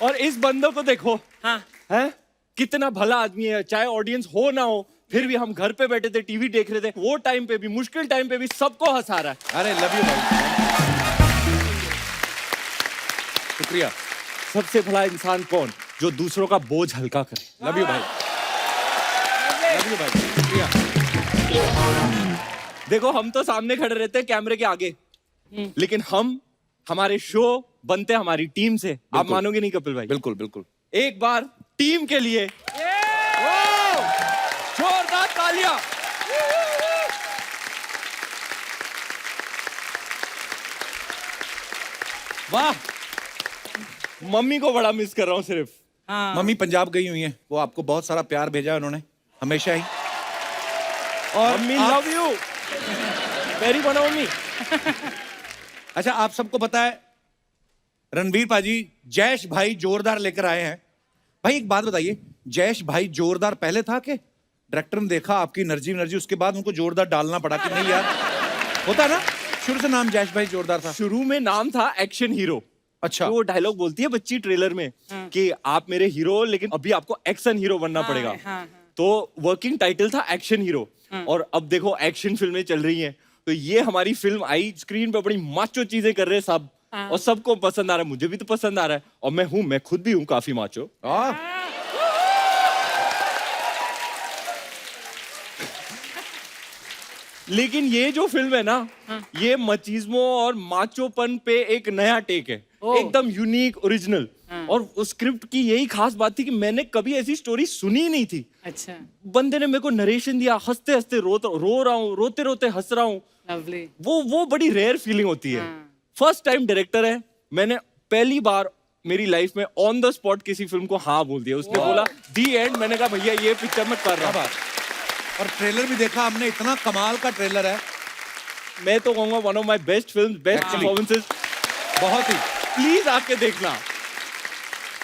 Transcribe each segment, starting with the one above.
और इस बंदे को देखो। हाँ। है कितना भला आदमी है, चाहे ऑडियंस हो ना हो, फिर भी हम घर पे बैठे थे, टीवी देख रहे थे, वो टाइम पे भी, मुश्किल टाइम पे भी सबको हंसा रहा है। अरे लव यू भाई, शुक्रिया। सबसे भला इंसान कौन? जो दूसरों का बोझ हल्का करे। लव यू भाई, लव यू भाई, शुक्रिया। देखो हम तो सामने खड़े रहते हैं कैमरे के आगे, लेकिन हमारे शो बनते हमारी टीम से। आप मानोगे नहीं कपिल भाई। बिल्कुल बिल्कुल। एक बार टीम के लिए जोरदार तालियां। वाह, मम्मी को बड़ा मिस कर रहा हूं सिर्फ। हाँ। मम्मी पंजाब गई हुई हैं, वो आपको बहुत सारा प्यार भेजा है उन्होंने हमेशा ही। और mummy love you very much mummy. अच्छा, आप सबको पता है रणवीर पाजी जैश भाई जोरदार लेकर आए हैं। भाई एक बात बताइए, जैश भाई जोरदार पहले था कि डायरेक्टर ने देखा आपकी एनर्जी उसके बाद उनको जोरदार डालना पड़ा कि नहीं यार? होता है ना, शुरू से नाम जैश भाई जोरदार था। शुरू में नाम था एक्शन हीरो। अच्छा। तो वो डायलॉग बोलती है बच्ची ट्रेलर में कि आप मेरे हीरो, लेकिन अभी आपको एक्शन हीरो बनना पड़ेगा। तो वर्किंग टाइटल था एक्शन हीरो। और अब देखो एक्शन फिल्में चल रही हैं, तो ये हमारी फिल्म आई, स्क्रीन पे बड़ी माचो चीजें कर रहे हैं सब, और सबको पसंद आ रहा है, मुझे भी तो पसंद आ रहा है, और मैं खुद भी हूँ काफी माचो। लेकिन ये जो फिल्म है ना, ये मचीज्मो और माचोपन पे एक नया टेक है, एकदम यूनिक, ओरिजिनल। और उस स्क्रिप्ट की यही खास बात थी कि मैंने कभी ऐसी स्टोरी सुनी नहीं थी। अच्छा। बंदे ने मेरे को नरेशन दिया, हंसते हंसते रो रहा हूँ, रोते रोते हंस रहा हूँ। लवली। वो बड़ी रेयर फीलिंग होती है। फर्स्ट टाइम डायरेक्टर है, मैंने पहली बार मेरी लाइफ में ऑन द स्पॉट किसी फिल्म को हाँ बोल दिया। उसने बोला दी एंड, मैंने कहा भैया ये पिक्चर मैं कर रहा हूँ। और ट्रेलर भी देखा हमने, इतना कमाल का ट्रेलर है। मैं तो कहूंगा one of my best films, best performances. बहुत ही। प्लीज आके देखना।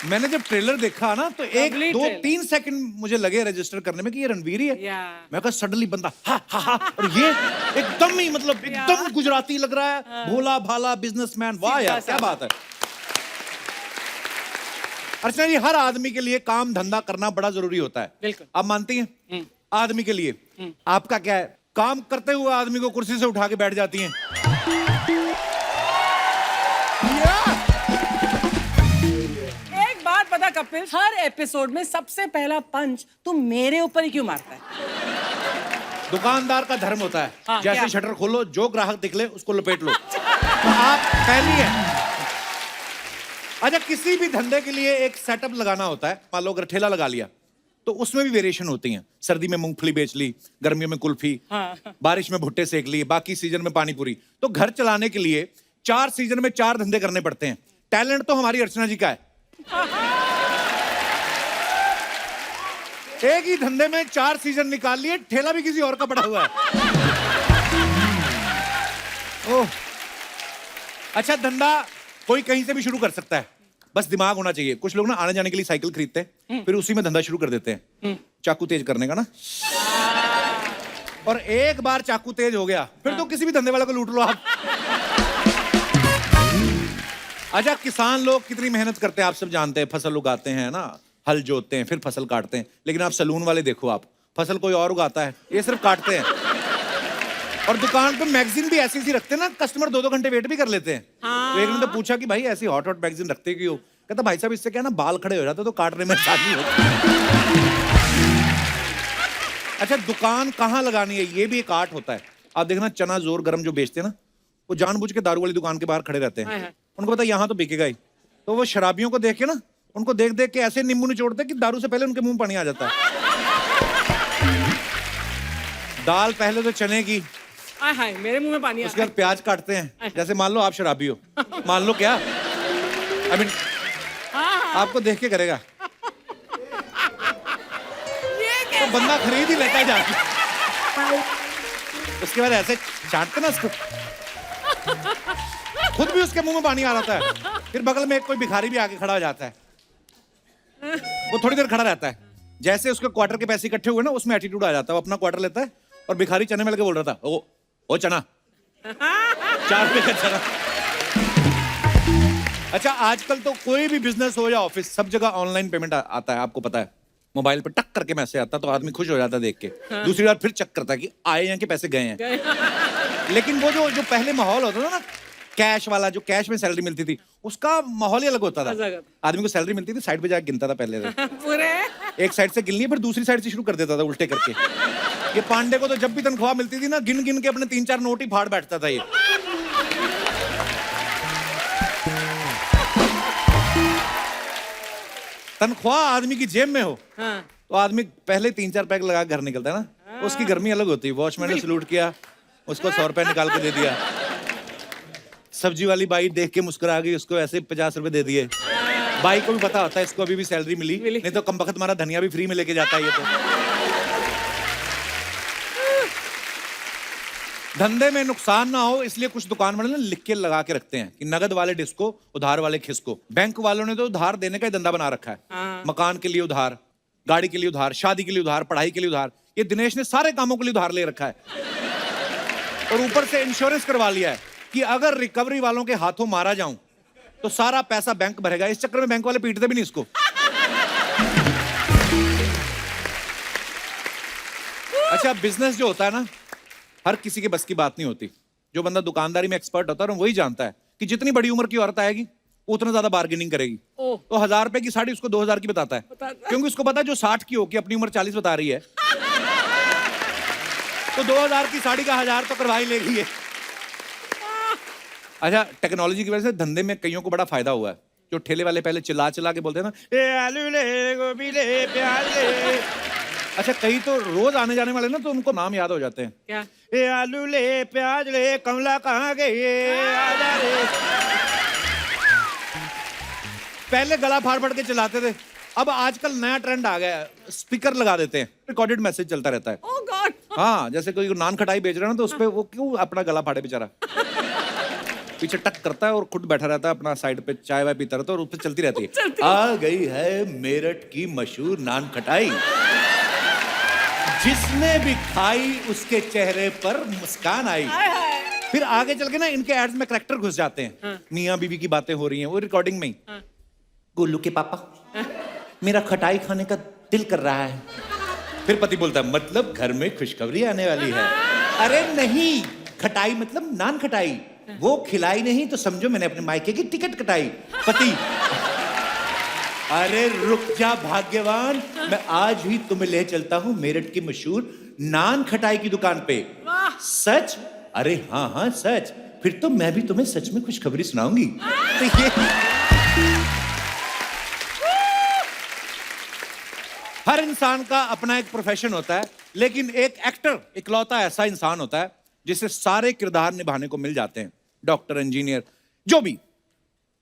मैंने जब ट्रेलर देखा ना, तो एक Lovely दो trailer। 3 सेकंड मुझे लगे रजिस्टर करने में कि ये रणवीर ही है। मैं कहा सडनली बंदा हा हा हा, और ये एकदम ही मतलब एकदम गुजराती लग रहा है, भोला भाला बिजनेसमैन। वाह यार, क्या बात है। अर्चना जी, हर आदमी के लिए काम धंधा करना बड़ा जरूरी होता है। बिल्कुल। आप मानती हैं? आदमी के लिए आपका क्या है? काम करते हुए आदमी को कुर्सी से उठा के बैठ जाती हैं। एक बात पता कपिल, हर एपिसोड में सबसे पहला पंच तुम मेरे ऊपर ही क्यों मारता है? दुकानदार का धर्म होता है। हाँ, जैसे क्या? शटर खोलो, जो ग्राहक दिखले उसको लपेट लो। तो आप पहली हैं। अच्छा, किसी भी धंधे के लिए एक सेटअप लगाना होता है। मान लो अगर ठेला लगा लिया, तो उसमें भी वेरिएशन होती हैं। सर्दी में मूंगफली बेच ली, गर्मियों में कुल्फी, बारिश में भुट्टे सेक लिए, बाकी सीजन में पानी पूरी। तो घर चलाने के लिए 4 सीजन में 4 धंधे करने पड़ते हैं। टैलेंट तो हमारी अर्चना जी का है। एक ही धंधे में 4 सीजन निकाल लिए, ठेला भी किसी और का पड़ा हुआ है। ओह, अच्छा, धंधा कोई कहीं से भी शुरू कर सकता है, बस दिमाग होना चाहिए। कुछ लोग ना आने जाने के लिए साइकिल खरीदते हैं, फिर उसी में धंधा शुरू कर देते हैं, चाकू तेज करने का ना। और एक बार चाकू तेज हो गया, फिर तो किसी भी धंधे वाले को लूट लो आप। अच्छा, किसान लोग कितनी मेहनत करते हैं आप सब जानते हैं। फसल उगाते हैं ना, हल जोतते हैं, फिर फसल काटते हैं। लेकिन आप सैलून वाले देखो, आप फसल कोई और उगाता है, ये सिर्फ काटते हैं। और दुकान पे मैगजीन भी ऐसी सी रखते हैं ना, कस्टमर 2-2 घंटे वेट भी कर लेते हैं। तो एक ने तो पूछा कि भाई ऐसी हॉट मैगजीन रखते क्यों? कहता भाई साहब, इससे क्या ना बाल खड़े हो जाते तो काटने में आसानी होती। अच्छा, दुकान कहाँ लगानी है, ये भी एक आर्ट होता है। आप देखना, चना जोर गरम जो बेचते हैं ना, वो जानबूझ के दारू वाली दुकान के बाहर खड़े रहते हैं। उनको पता है यहाँ तो बिकेगा ही, तो वो शराबियों को देख के ना, उनको देख देख के ऐसे नींबू निचोड़ते कि दारू से पहले उनके मुंह पानी आ जाता है। दाल पहले तो चने की, हाय मेरे मुंह में पानी आ उसके बाद प्याज काटते हैं। जैसे मान लो आप शराबी हो, मान लो, क्या आई मीन आपको देख के करेगा तो बंदा खरीद ही लेता है जाके। उसके बाद ऐसे चाटते ना उसको, खुद भी उसके मुंह में पानी आ जाता है। फिर बगल में एक कोई भिखारी भी आके खड़ा हो जाता है, वो थोड़ी देर खड़ा रहता है। जैसे उसके क्वार्टर के पैसे इकट्ठे हुए ना, उसमें एटीट्यूड आ जाता है। वो अपना क्वार्टर लेता है, और भिखारी चने में लगे बोल रहा था, ओ चना 4 रुपए का चना। अच्छा, आजकल तो कोई भी बिजनेस हो या ऑफिस, सब जगह ऑनलाइन पेमेंट आता है, आपको पता है। मोबाइल पे टक करके मैसेज आता तो आदमी खुश हो जाता देख के। दूसरी बार फिर चेक करता कि आए हैं कि पैसे गए हैं। लेकिन वो जो पहले माहौल होता था ना, कैश वाला, जो कैश में सैलरी मिलती थी, उसका माहौल ही अलग होता था। आदमी को सैलरी मिलती थी, साइड पे जाके गिनता था पहले पूरे एक साइड से गिननी है, फिर दूसरी साइड से शुरू कर देता था उल्टे करके। ये पांडे को तो जब भी तनख्वाह मिलती थी ना, गिन गिन के अपने 3-4 नोट ही फाड़ बैठता था ये। तनख्वाह आदमी की जेब में हो तो आदमी पहले 3-4 पैक लगा घर निकलता है ना, उसकी गर्मी अलग होती है। वॉचमैन ने सलूट किया, उसको 100 रुपए निकाल के दे दिया। सब्जी वाली बाई देख के मुस्कुरा गई, उसको ऐसे 50 रुपए दे दिए। बाई को भी पता होता है इसको अभी भी सैलरी मिली, नहीं तो कमबख्त हमारा धनिया भी फ्री में लेके जाता है ये तो। धंधे में नुकसान ना हो इसलिए कुछ दुकान वाले ना लिख के लगा के रखते हैं कि नगद वाले डिस्को, उधार वाले खिसको। बैंक वालों ने तो उधार देने का ही धंधा बना रखा है। मकान के लिए उधार, गाड़ी के लिए उधार, शादी के लिए उधार, पढ़ाई के लिए उधार। ये दिनेश ने सारे कामों के लिए उधार ले रखा है और ऊपर से इंश्योरेंस करवा लिया है कि अगर रिकवरी वालों के हाथों मारा जाऊं तो सारा पैसा बैंक भरेगा। इस चक्कर में बैंक वाले पीटते भी नहीं इसको। अच्छा, बिजनेस जो होता है ना, हर किसी के बस की बात नहीं होती। जो बंदा दुकानदारी में एक्सपर्ट होता है ना, वही जानता है कि जितनी बड़ी उम्र की औरत आएगी उतना ज्यादा बार्गेनिंग करेगी। तो 1000 रुपए की साड़ी उसको 2000 की बताता है, क्योंकि उसको पता है जो 60 की होगी, अपनी उम्र 40 बता रही है, तो 2000 की साड़ी का 1000 तो करवा ही लेगी ये। अच्छा, टेक्नोलॉजी की वजह से धंधे में कईयों को बड़ा फायदा हुआ है। जो ठेले वाले पहले चिल्ला चिल्ला के बोलते हैं ना, ए आलू ले, गोभी ले, प्याज ले। अच्छा, कई तो रोज आने जाने वाले ना, तो उनको नाम याद हो जाते हैं। क्या? ए आलू ले, प्याज ले, कमला कहाँ गई, आजा रे। पहले गला फाड़ फाड़ के चलाते थे, अब आजकल नया ट्रेंड आ गया है, स्पीकर लगा देते हैं, रिकॉर्डेड मैसेज चलता रहता है। ओह गॉड। हाँ, जैसे कोई नान खटाई बेच रहा है ना, तो उसपे वो क्यों अपना गला फाड़े बेचारा, पीछे टक करता है और खुद बैठा रहता है अपना साइड पे, चाय वाय पीता रहता है और उस पर चलती रहती है। आ गई है मेरठ की मशहूर नान खटाई, जिसने भी खाई उसके चेहरे पर मुस्कान आई। फिर आगे चल के ना इनके एड्स में करैक्टर घुस जाते हैं। मियाँ बीवी की बातें हो रही हैं, वो रिकॉर्डिंग में ही, गोलू के पापा मेरा खटाई खाने का दिल कर रहा है। फिर पति बोलता है, मतलब घर में खुशखबरी आने वाली है। अरे नहीं, खटाई मतलब नान खटाई, वो खिलाई नहीं तो समझो मैंने अपने मायके की टिकट कटाई। पति, अरे रुक जा भाग्यवान, मैं आज ही तुम्हें ले चलता हूं मेरठ की मशहूर नान खटाई की दुकान पे। सच? अरे हाँ हाँ सच। फिर तो मैं भी तुम्हें सच में खुशखबरी सुनाऊंगी। तो ये हर इंसान का अपना एक प्रोफेशन होता है, लेकिन एक एक्टर इकलौता ऐसा इंसान होता है जिसे सारे किरदार निभाने को मिल जाते हैं। डॉक्टर, इंजीनियर, जो भी।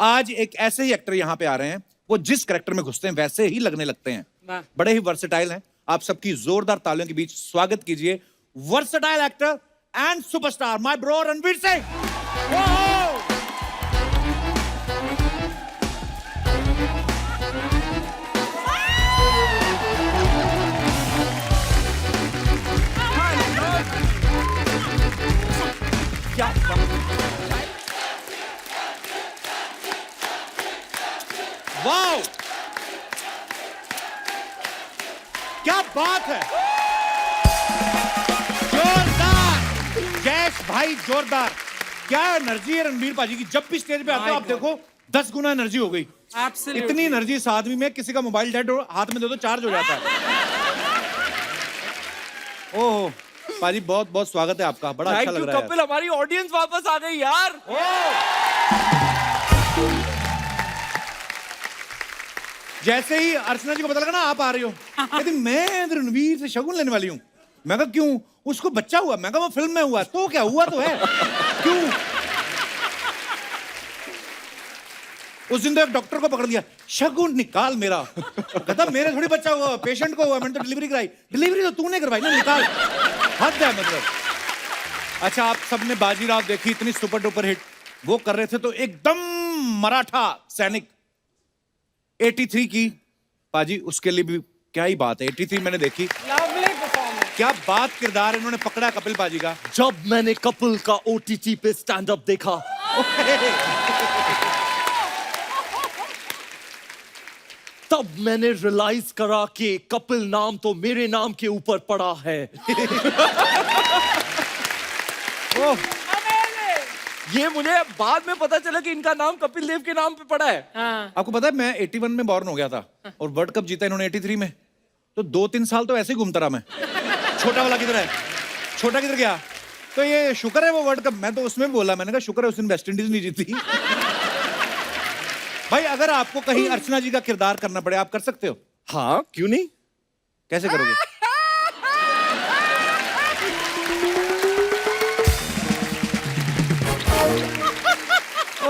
आज एक ऐसे ही एक्टर यहां पे आ रहे हैं, वो जिस कैरेक्टर में घुसते हैं वैसे ही लगने लगते हैं। बड़े ही वर्सेटाइल हैं। आप सबकी जोरदार तालियों के बीच स्वागत कीजिए versatile actor and superstar my bro Ranveer Singh. Wow, क्या बात है, जोरदार जयेश भाई, जोरदार। क्या एनर्जी है रणवीर पाजी की, जब भी स्टेज पे आते हो आप देखो 10 गुना एनर्जी हो गई। इतनी एनर्जी इस आदमी में, किसी का मोबाइल डेड हो हाथ में दे दो चार्ज हो जाता है। ओह पाजी, बहुत बहुत स्वागत है आपका, बड़ा अच्छा लग रहा है। कपिल, हमारी ऑडियंस वापस आ गई यार। जैसे ही अर्चना जी को पता लगा ना आप आ रही हो, कहती मैं रणवीर से शगुन लेने वाली हूँ। मैं कहा क्यों? उसको बच्चा हुआ। मैं कहा वो फिल्म में हुआ। तो क्या हुआ तो है, क्यों? उस दिन तो एक डॉक्टर को पकड़ लिया, शगुन निकाल मेरा। कहता मेरे थोड़ी बच्चा हुआ, पेशेंट को हुआ, मैंने तो डिलीवरी कराई। डिलीवरी तो तूने करवाई ना, निकाल। हद है मतलब। अच्छा, आप सबने बाजीराव देखी, इतनी सुपर डुपर हिट। वो कर रहे थे तो एकदम मराठा सैनिक 83 की पाजी, उसके लिए भी क्या ही बात है। 83 मैंने देखी, क्या बात किरदार इन्होंने पकड़ा कपिल पाजी का। जब मैंने कपिल का OTT पे स्टैंड अप देखा, तब मैंने रियलाइज करा कि कपिल नाम तो मेरे नाम के ऊपर पड़ा है। ओह, ये मुझे बाद में पता चला कि इनका नाम कपिल देव के नाम पे पड़ा है। हाँ। आपको पता है मैं 81 में बॉर्न हो गया था और वर्ल्ड कप जीता इन्होंने 83 में, तो 2-3 साल तो ऐसे ही घूमता रहा मैं। छोटा वाला किधर है, छोटा किधर गया, तो ये शुक्र है वो वर्ल्ड कप, मैं तो उसमें बोला, मैंने कहा शुक्र है उस दिन वेस्ट इंडीज नहीं जीती। भाई अगर आपको कहीं अर्चना जी का किरदार करना पड़े आप कर सकते हो? हाँ, क्यों नहीं? कैसे करोगे?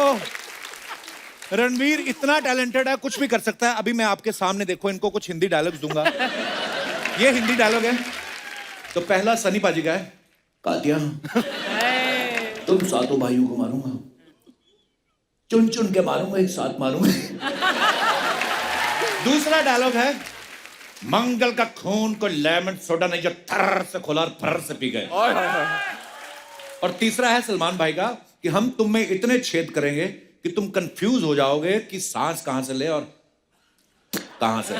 ओह, रणवीर इतना टैलेंटेड है, कुछ भी कर सकता है। अभी मैं आपके सामने, देखो इनको कुछ हिंदी डायलॉग्स दूंगा। ये हिंदी डायलॉग है। तो पहला सनी पाजी का है, कातिया तुम सातों भाइयों को मारूंगा, चुन चुन के मारूंगा, एक साथ मारूंगा। दूसरा डायलॉग है, मंगल का खून को लेमन सोडा नहीं जो थर से खोला और फर से पी गए। और तीसरा है सलमान भाई का कि हम तुम में इतने छेद करेंगे कि तुम कंफ्यूज हो जाओगे कि सांस कहां से ले और कहां से।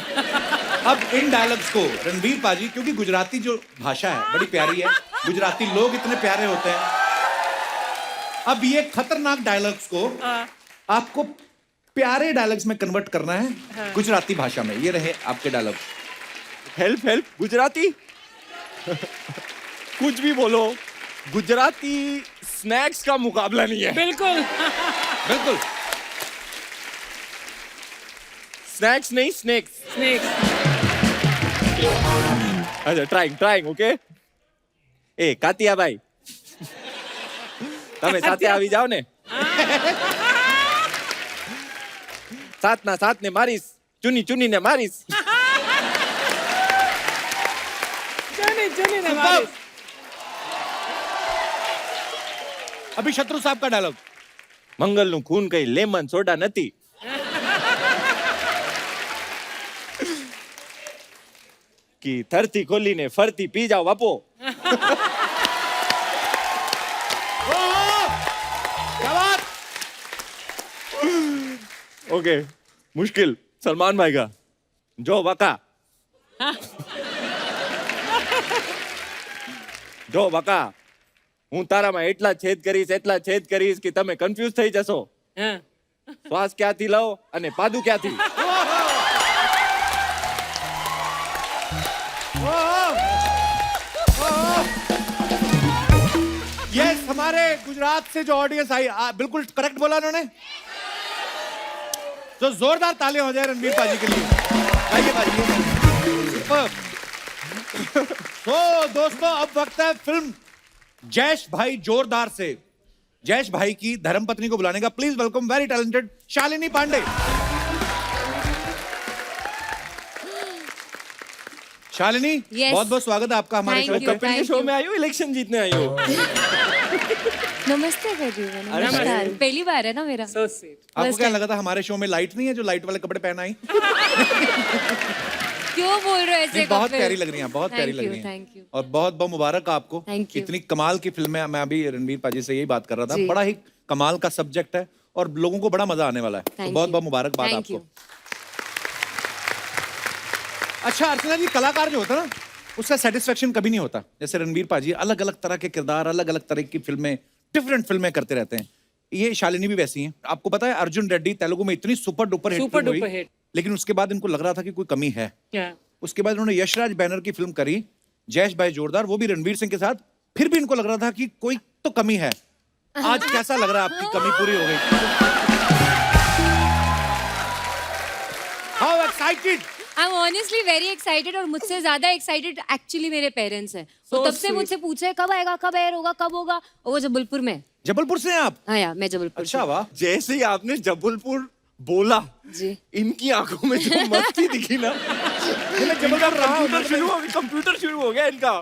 अब इन डायलॉग्स को रणवीर पाजी, क्योंकि गुजराती जो भाषा है बड़ी प्यारी है, गुजराती लोग इतने प्यारे होते हैं, अब ये खतरनाक डायलॉग्स को आपको प्यारे डायलॉग्स में कन्वर्ट करना है गुजराती भाषा में। ये रहे आपके डायलॉग। Help help Gujarati. कुछ भी बोलो, गुजराती स्नैक्स का मुकाबला नहीं है। बिल्कुल। बिल्कुल स्नैक्स नहीं, स्नैक्स। स्नेक्स। अच्छा, ट्राइंग ओके। ए कातिया भाई, તમે સાથે આવી જાઓ ને, સાત ને મારીશ, ચુની ને મારીશ। चुनी ने मारी। अभी शत्रु साहब का डायलॉग। મંગલ નું ખૂન કઈ લેમન સોડા નથી। कि धरती खोली ने फरती पी जाओ बापो। क्या बात। ओके, मुश्किल सलमान भाई का, जो बका જો બકા, હું તારામાં એટલા છેદ કરીશ કે તમે કન્ફ્યુઝ થઈ જશો। हाँ। શ્વાસ ક્યાંથી લઓ અને પાદુ ક્યાંથી। यस, हमारे गुजरात से जो ऑडियंस आई, बिल्कुल करेक्ट बोला उन्होंने। तो जोरदार तालियां हो जाए रणवीर पाजी के लिए। आइए पाजी। तो दोस्तों अब वक्त है फिल्म जैश भाई जोरदार से जैश भाई की धर्मपत्नी को बुलाने का। Please welcome very talented Shalini Pandey. शालिनी, Yes. बहुत बहुत स्वागत है आपका हमारे Thank शो you. पे। कपिल के शो में आई हो, इलेक्शन जीतने आई हो। नमस्ते एवरीवन, नमस्कार। पहली बार है ना मेरा। So sweet. आपको First क्या time. लगा था हमारे शो में लाइट नहीं है जो लाइट वाले कपड़े पहन आई? क्यों बोल रहे हो ऐसे? नहीं, बहुत कपिल? प्यारी लग रही हैं, बहुत प्यारी Thank लग you, रही हैं। thank you. और बहुत बहुत मुबारक आपको। Thank you. इतनी कमाल की फिल्म है। मैं अभी रणवीर पाजी से यही बात कर रहा था, जी। बड़ा ही कमाल का सब्जेक्ट है और लोगों को बड़ा मजा आने वाला है। तो Thank बहुत you. बहुत मुबारकबाद Thank आपको। you. अच्छा अर्चना जी, कलाकार जो होता है ना उसका सेटिस्फेक्शन कभी नहीं होता। जैसे रणवीर पाजी अलग अलग तरह के किरदार, अलग अलग तरह की फिल्में, डिफरेंट फिल्में करते रहते हैं। ये शालिनी भी वैसी हैं। आपको पता है अर्जुन रेड्डी तेलुगु में इतनी super duper hit Super film duper हुई, hit. लेकिन उसके बाद इनको लग रहा था कि कोई कमी है। क्या? उसके बाद उन्होंने यशराज बैनर की फिल्म करी जैश भाई जोरदार, वो भी रणवीर सिंह के साथ। फिर भी इनको लग रहा था कि कोई तो कमी है। आज कैसा लग रहा है आपकी कमी पूरी हो गई? How excited. I'm honestly very excited और मुझसे ज्यादा एक्साइटेड एक्चुअली मेरे पेरेंट्स हैं। वो So तब से sweet. मुझसे पूछे कब आएगा, कब एयर होगा, कब होगा। और वो जबलपुर में। जबलपुर से हैं आप? हाँ यार, मैं जबलपुर अच्छा से। वाह। जैसे ही आपने जबलपुर बोला, जी। इनकी आंखों में जो मस्ती दिखी ना, कंप्यूटर शुरू हो गया इनका।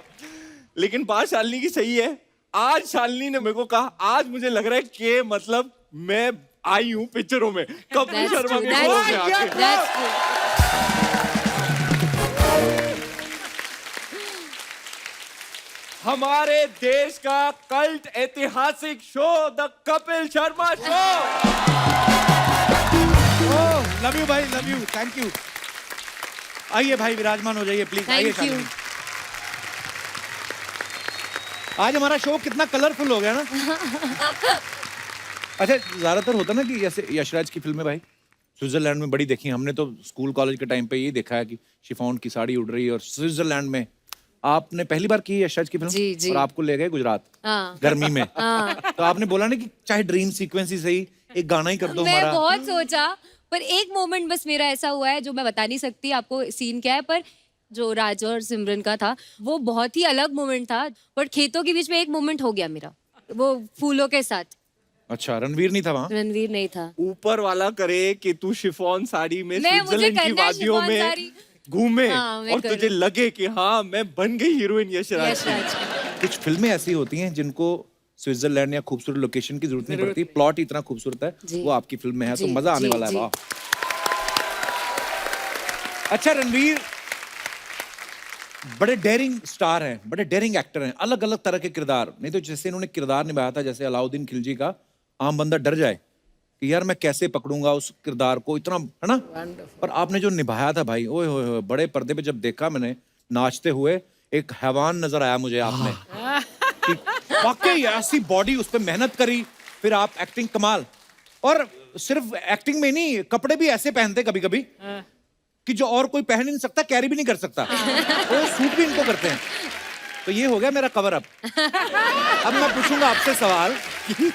लेकिन बात शालिनी की सही है। आज शालिनी ने मेरे को कहा, आज मुझे लग रहा है कि मतलब मैं आई हूँ पिक्चरों में, कपिल That's शर्मा true, के that's शो में true, आके। that's true. हमारे देश का कल्ट ऐतिहासिक show the Kapil Sharma show. Love you भाई, लव यू, थैंक यू। आइए भाई, विराजमान हो जाइए प्लीज। आइए थैंक यू। शालिनी। आज हमारा शो कितना कलरफुल हो गया ना। अच्छा, ज्यादातर होता ना कि जैसे यशराज की फिल्में भाई स्विट्जरलैंड में बड़ी देखी, हमने तो स्कूल कॉलेज के टाइम पे ये देखा है कि शिफॉन की साड़ी उड़ रही है, और स्विट्जरलैंड में आपने पहली बार की यशराज की फिल्म। जी, जी। और आपको ले गए गुजरात हाँ। गर्मी में। तो आपने बोला ना कि चाहे ड्रीम सीक्वेंस ही सही, एक गाना ही कर दो मैं हमारा। बहुत सोचा, पर एक मोमेंट बस मेरा ऐसा हुआ है जो मैं बता नहीं सकती आपको सीन क्या है, पर जो राज और सिमरन का था वो बहुत ही अलग मोमेंट था। बट खेतों के बीच में एक मोमेंट हो गया मेरा, वो फूलों के साथ। अच्छा, रणवीर नहीं था वहाँ? रणवीर नहीं था। ऊपर वाला करे कि तू शिफॉन साड़ी में मैं, मुझे स्विट्जरलैंड की करना है वादियों शिफॉन में साड़ी। घूमे, हाँ, मैं और तुझे करूँ। लगे कि हाँ मैं बन गई हीरोइन यशराज। यशराज। कुछ फिल्में ऐसी होती हैं जिनको स्विट्जरलैंड या खूबसूरत लोकेशन की जरूरत नहीं पड़ती, प्लॉट इतना खूबसूरत है, जी। वो आपकी फिल्म में है, तो जी, मजा आने जी, वाला है। जी। वाह। अच्छा, रणवीर बड़े डेयरिंग स्टार हैं, बड़े डेयरिंग एक्टर हैं, अलग अलग तरह के किरदार। नहीं तो जैसे इन्होंने किरदार निभाया था, जैसे अलाउद्दीन खिलजी का, आम बंदा डर जाए कि यार मैं कैसे पकड़ूंगा उस किरदार को, इतना है ना। पर आपने जो निभाया था भाई, ओए होए होए, बड़े पर्दे पे जब देखा मैंने नाचते हुए, एक हैवान नजर आया मुझे आपने। कि वाकई ऐसी बॉडी, उस पर मेहनत करी, फिर आप एक्टिंग कमाल। और सिर्फ एक्टिंग में नहीं, कपड़े भी ऐसे पहनते कभी कभी कि जो और कोई पहन ही नहीं सकता, कैरी भी नहीं कर सकता, वो सूट भी इनको करते हैं। तो ये हो गया मेरा कवर अप। अब मैं पूछूंगा आपसे सवाल कि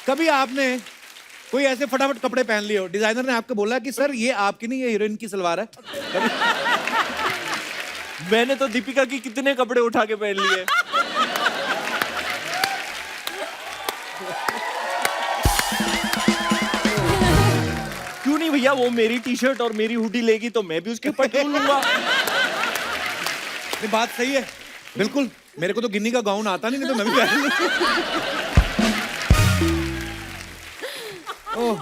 कभी आपने कोई ऐसे फटाफट कपड़े पहन लिए हो, डिजाइनर ने आपको बोला कि सर ये आपकी नहीं, ये हीरोइन की सलवार है? मैंने तो दीपिका की कितने कपड़े उठा के पहन लिए। क्यों नहीं भैया, वो मेरी टी शर्ट और मेरी हुडी लेगी तो मैं भी उसके ऊपर टूल लूंगा। नहीं, बात सही है बिल्कुल। मेरे को तो गिन्नी का गाउन आता नहीं तो मैं भी पहन लूं। ओह।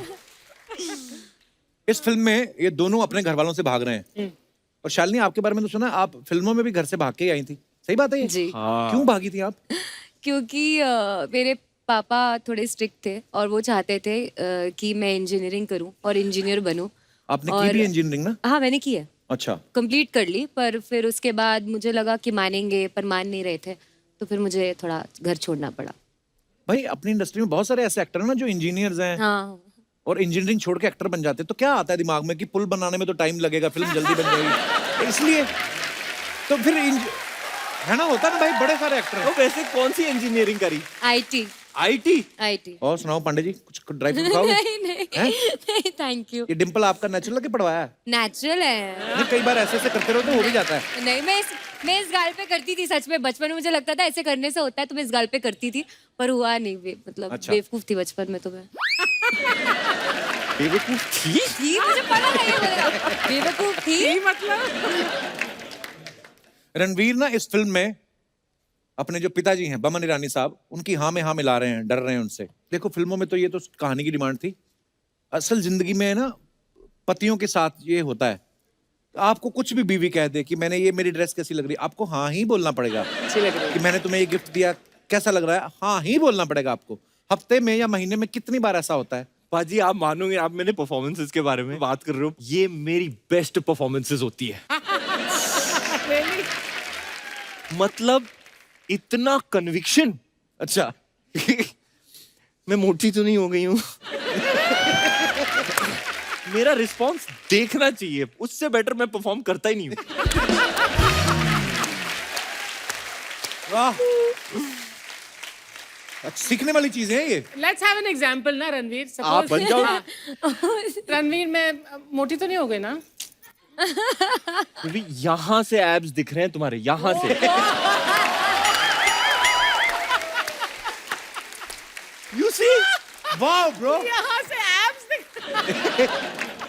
इस फिल्म में ये दोनों अपने घर वालों से भाग रहे हैं। और शालिनी, आपके बारे में तो सुना, आप फिल्मों में भी घर से भाग के ही आई थी, सही बात है ये? जी। क्यों भागी थी आप? क्योंकि मेरे पापा थोड़े स्ट्रिक्ट थे और वो चाहते थे कि मैं इंजीनियरिंग करूं और इंजीनियर बनूं। आपने की भी इंजीनियरिंग ना? हाँ, मैंने की है। अच्छा। कंप्लीट कर ली, पर फिर उसके बाद मुझे लगा कि मानेंगे, पर मान नहीं रहे थे, तो फिर मुझे थोड़ा घर छोड़ना पड़ा। भाई, अपनी इंडस्ट्री में बहुत सारे ऐसे एक्टर हैं ना जो इंजीनियर्स हैं, हाँ। और इंजीनियरिंग छोड़ के एक्टर बन जाते हैं। तो क्या आता है दिमाग में कि पुल बनाने में तो टाइम लगेगा, फिल्म जल्दी बन जाएगी, इसलिए तो फिर है ना, होता ना भाई, बड़े सारे एक्टर तो हैं। वैसे कौन सी इंजीनियरिंग करी? आईटी। आईटी। और सुनाओ पांडे जी, कुछ ड्राई फ्रूट खाओगे? नहीं, थैंक यू। ये डिंपल आपका नेचुरल लगे पड़वाया है? नेचुरल है। नहीं, कई बार ऐसे ऐसे करते रहो तो हो भी जाता है। नहीं, मैं इस गाल पे करती थी, सच में बचपन में मुझे लगता था ऐसे करने से होता है, तो मैं इस गाल पे करती थी, पर हुआ नहीं। मतलब अच्छा। बेवकूफ थी बचपन में तो मैं। बेवकूफ थी? मुझे पता था ये बोलेगा। बेवकूफ थी मतलब रणवीर ना इस फिल्म में अपने जो पिताजी हैं बमन ईरानी साहब, उनकी हाँ में हाँ मिला रहे हैं, डर रहे हैं उनसे। देखो, फिल्मों में तो ये तो कहानी की डिमांड थी, असल जिंदगी में ना पतियों के साथ ये होता है। आपको कुछ भी बीवी कह दे कि मैंने ये, मेरी ड्रेस कैसी लग रही है, आपको हाँ ही बोलना पड़ेगा। अच्छी लग रही कि मैंने तुम्हें ये गिफ्ट दिया, कैसा लग रहा है, हाँ ही बोलना पड़ेगा आपको। हफ्ते में या महीने में कितनी बार ऐसा होता है? बाजी, आप मानोगे, आप मैंने परफॉर्मेंसेस के बारे में बात कर रहे हो, ये मेरी बेस्ट परफॉर्मेंसेस होती है। मतलब इतना कन्विक्शन। अच्छा। मैं मोटी तो नहीं हो गई हूँ? मेरा रिस्पॉन्स देखना चाहिए, उससे बेटर मैं परफॉर्म करता ही नहीं हूँ। वाह, सीखने वाली चीज है ये। लेट्स हैव एन एग्जांपल ना रणवीर। आप बन जाओ। रणवीर, मैं मोटी तो नहीं हो गई ना? अभी यहाँ से एब्स दिख रहे हैं तुम्हारे, यहाँ से। You see? वाह ब्रो। यहाँ से एब्स दिख।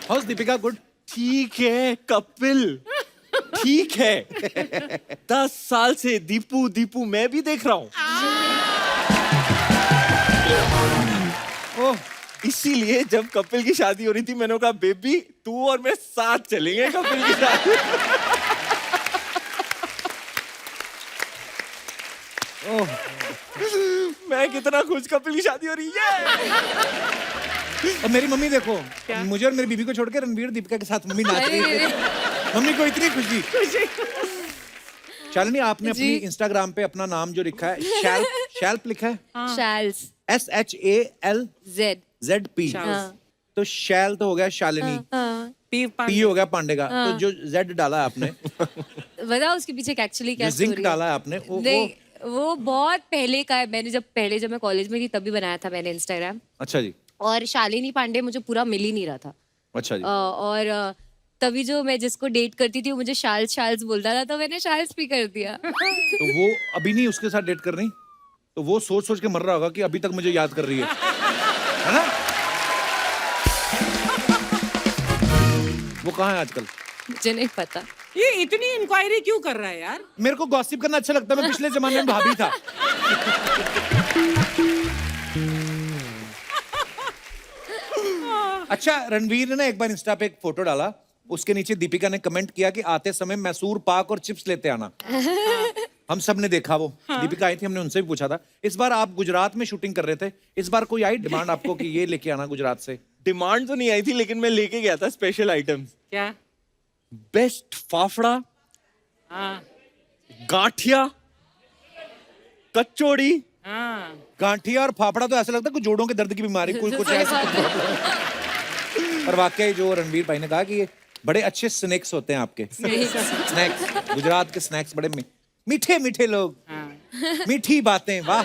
House Deepika good? ठीक है कपिल, ठीक है। 10 साल से दीपू दीपू मैं भी देख रहा हूँ। ओह, इसीलिए जब कपिल की शादी हो रही थी, मैंने कहा बेबी तू और मैं साथ चलेंगे कपिल की शादी। ओह, मैं कितना खुश, कपिल की शादी हो रही है। और मेरी मम्मी देखो, मुझे और मेरी बीबी को छोड़ के रणवीर दीपिका के साथ मम्मी नाच रही है। मम्मी को इतनी खुशी। शालिनी, आपने अपनी इंस्टाग्राम पे अपना नाम जो लिखा है शैल्प लिखा है, शैल्स SHALZP। तो शैल तो हो गया शालिनी, पी हो गया पांडे का, तो जो जेड डाला है आपने, बताओ उसके पीछे एक्चुअली क्या जिंक स्टोरी डाला है आपने, वो बहुत पहले का है। मैंने जब मैं कॉलेज में थी तभी बनाया था मैंने इंस्टाग्राम। अच्छा जी, और शालिनी पांडे मुझे पूरा मिल ही नहीं रहा था। अच्छा जी। और तभी जो मैं जिसको डेट करती थी वो मुझे शाल्स बोलता था, तो मैंने शाल्स भी कर दिया। तो वो अभी नहीं उसके साथ डेट कर रही, तो वो सोच सोच के मर रहा होगा कि अभी तक मुझे याद कर रही है ना? वो कहाँ है आजकल? मुझे नहीं पता। ये इतनी इंक्वायरी क्यों कर रहा है यार? मेरे को गॉसिप करना अच्छा लगता है, मैं पिछले जमाने में भाभी था। अच्छा, रणवीर ने ना एक बार इंस्टा पे एक फोटो डाला, उसके नीचे दीपिका ने कमेंट किया कि आते समय मैसूर पाक और चिप्स लेते आना। हम सब ने देखा वो। दीपिका आई थी, हमने उनसे भी पूछा था। इस बार आप गुजरात में शूटिंग कर रहे थे, इस बार कोई आई डिमांड आपको कि ये लेके आना गुजरात से? डिमांड तो नहीं आई थी, लेकिन मैं लेके गया था स्पेशल आइटम्स। क्या? बेस्ट फाफड़ा, हाँ गांठिया, कचौड़ी। हाँ। गांठिया और फाफड़ा तो ऐसा लगता है कुछ जोड़ों के दर्द की बीमारी, कोई कुछ ऐसा। और वाकई जो रणवीर भाई ने कहा कि ये बड़े अच्छे स्नैक्स होते हैं आपके। स्नैक्स, गुजरात के स्नैक्स बड़े मीठे मीठे लोग, मीठी बातें। वाह,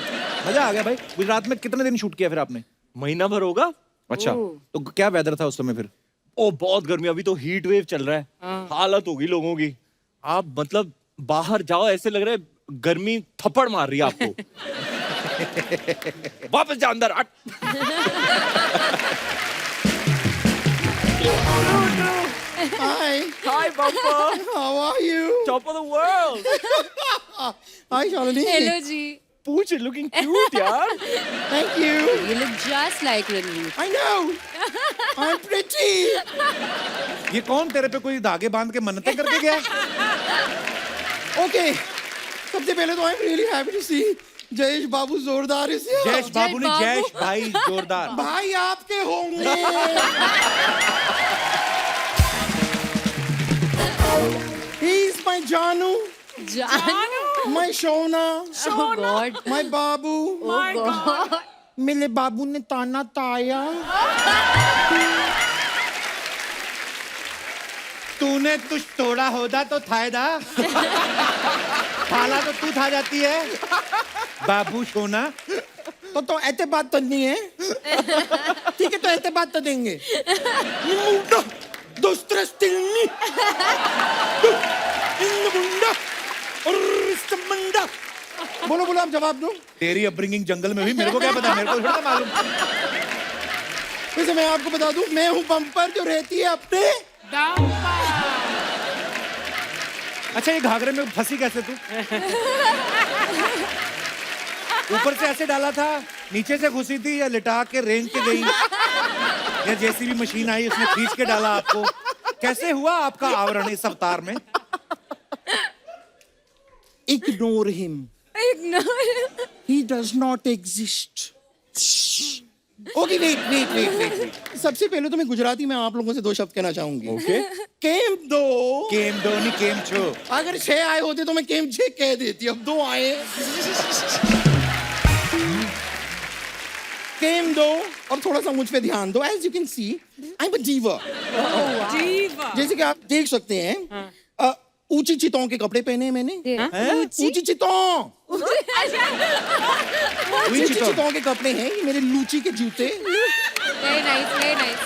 मजा आ गया भाई। गुजरात में कितने दिन शूट किया फिर आपने? महीना भर होगा। अच्छा, तो क्या वेदर था उस समय फिर? ओ बहुत गर्मी, अभी तो हीट वेव चल रहा है। हालत होगी लोगों की। आप मतलब बाहर जाओ, ऐसे लग रहा है गर्मी थप्पड़ मार रही है आपको। वापस जा अंदर। Hi. Hi, Bumper. How are you? Top of the world. Hi, Shalini. Hello ji. Pooch is looking cute, यार। Thank you. You look just like Ranveer. I know. I'm pretty. ये कौन तेरे पे कोई धागे बांध के मन्नतें करके गया? Okay. सबसे पहले तो I'm really happy to see Jayesh बाबू जोरदार is here. जयेश बाबू ने, जयेश भाई जोरदार। भाई आपके होंगे। He's my Janu, my Shona, Oh God. my Babu. Oh God. मेरे बाबू ने ताना ताया। तूने कुछ तोड़ा होता तो थायदा। थाला तो तू था जाती है बाबू सोना। तो ऐसे बात तो नहीं है। ठीक है, तो ऐसे बात तो देंगे। दोस्त्र स्टिलनी बोलो बोलो, आप जवाब दो। तेरी अपब्रिंगिंग जंगल में हुई, मेरे को क्या पता, मेरे को थोड़ा मालूम। वैसे मैं आपको बता दूं, मैं हूं बम्पर जो रहती है अपने। अच्छा, ये घाघरे में फंसी कैसे तू? ऊपर से ऐसे डाला था, नीचे से घुसी थी, या लिटा के रेंग के गई, या जैसी भी मशीन आई उसने खींच के डाला आपको? कैसे हुआ आपका आवरण इस अवतार में? Ignore him. Ignore. He does not exist. Okay, wait. सबसे पहले तो मैं गुजराती में आप लोगों से 2 शब्द कहना चाहूंगी। ओके। केम दो नहीं केम छो। अगर 6 आए होते तो मैं केम 6 कह देती, अब 2 आए। केम दो, और थोड़ा सा मुझ पे ध्यान दो। As you can see, I'm a diva. जैसे कि आप देख सकते हैं, ऊंची चितों के कपड़े पहने हैं मैंने। ऊंची चितों के कपड़े हैं, ये मेरे लूची के जूते। Very nice, very nice.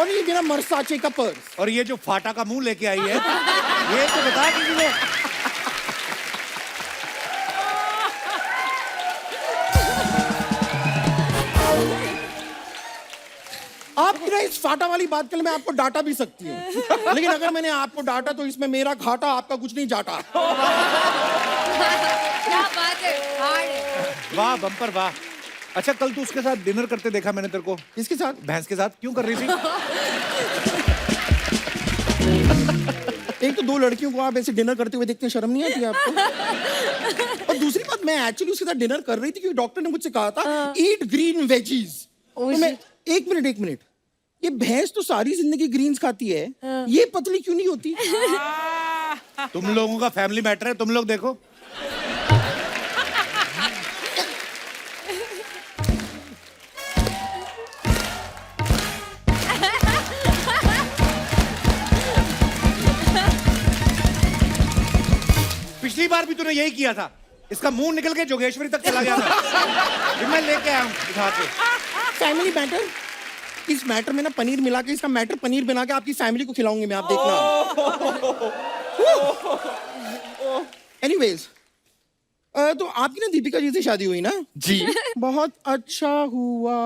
और ये मेरा मर्साचे का पर्स। और ये जो फाटा का मुंह लेके आई है, ये तो बता दीजिए। आप मेरा इस फाटा वाली बात के लिए मैं आपको डांटा भी सकती हूँ, लेकिन अगर मैंने आपको डांटा तो इसमें मेरा घाटा, आपका कुछ नहीं जाटा। क्या बात है, hard है। वाह बम्पर वाह। अच्छा, कल तू उसके साथ डिनर करते देखा मैंने तेरे को। किसके साथ? भैंस के साथ। क्यों कर रही थी? एक तो 2 लड़कियों को आप ऐसे डिनर करते हुए देखते हैं, शर्म नहीं आती आपको? और दूसरी बात, मैं एक्चुअली उसके साथ डिनर कर रही थी क्योंकि डॉक्टर ने मुझसे कहा था ईट ग्रीन वेजीज। तो मैं एक मिनट, ये भैंस तो सारी जिंदगी ग्रीन्स खाती है, ये पतली क्यों नहीं होती? तुम लोगों का फैमिली मैटर है, तुम लोग देखो। पिछली बार भी तूने यही किया था, इसका मुंह निकल के जोगेश्वरी तक चला गया था। फिर मैं लेके आया हूँ दिखा के। फैमिली मैटर, इस मैटर में ना पनीर मिला के इसका मैटर पनीर बना के आपकी फैमिली को खिलाऊंगी मैं, आप देखना। एनीवेज, तो आपकी ना दीपिका जी से शादी हुई ना? जी। बहुत अच्छा हुआ।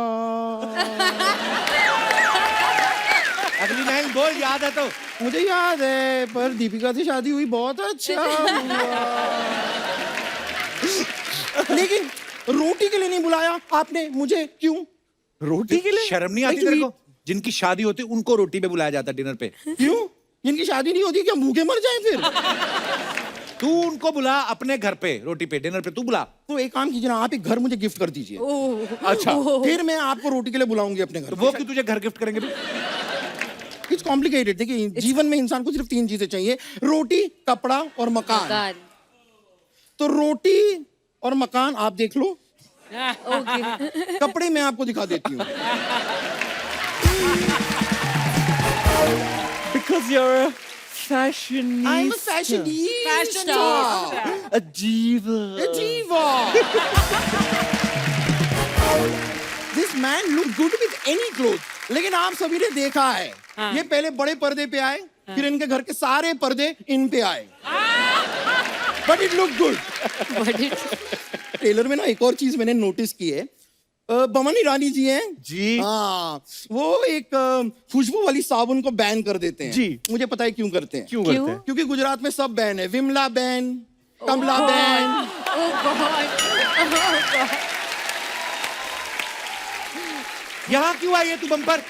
अगली लाइन बोल, याद है तो? मुझे याद है, पर दीपिका से शादी हुई बहुत अच्छा हुआ। लेकिन रोटी के लिए नहीं बुलाया आपने मुझे, क्यों? रोटी के लिए शर्म नहीं आती तेरे को? जिनकी शादी होती उनको रोटी पे बुलाया जाता डिनर पे। क्यों? जिनकी शादी नहीं होती क्या भूखे मर जाए फिर? तू उनको बुला अपने घर पे, रोटी पे, डिनर पे तू बुला। तो एक काम कीजिए ना, आप एक घर मुझे गिफ्ट कर दीजिए। अच्छा, फिर मैं आपको रोटी के लिए बुलाऊंगी अपने घर। तो वो क्यों तुझे घर गिफ्ट करेंगे? It's complicated. देखिए, जीवन में इंसान को सिर्फ 3 चीजें चाहिए, रोटी, कपड़ा और मकान। तो रोटी और मकान आप देख लो, कपड़े मैं आपको दिखा देती हूँ। Because you're a fashionista. I'm a fashionista. A diva. A diva. This man look good with any clothes. लेकिन आप सभी ने देखा है, ये पहले बड़े पर्दे पे आए, फिर इनके घर के सारे पर्दे इन पे आए। But it look good. Trailer में ना एक और चीज मैंने नोटिस की है, बमन ईरानी जी हैं जी। हाँ, वो एक खुशबू वाली साबुन को बैन कर देते हैं। जी। मुझे पता है क्यों करते हैं। क्यों करते हैं? क्योंकि गुजरात में सब बैन है, विमला बैन, कमला बैन। यहाँ क्यों आई है तू bumper?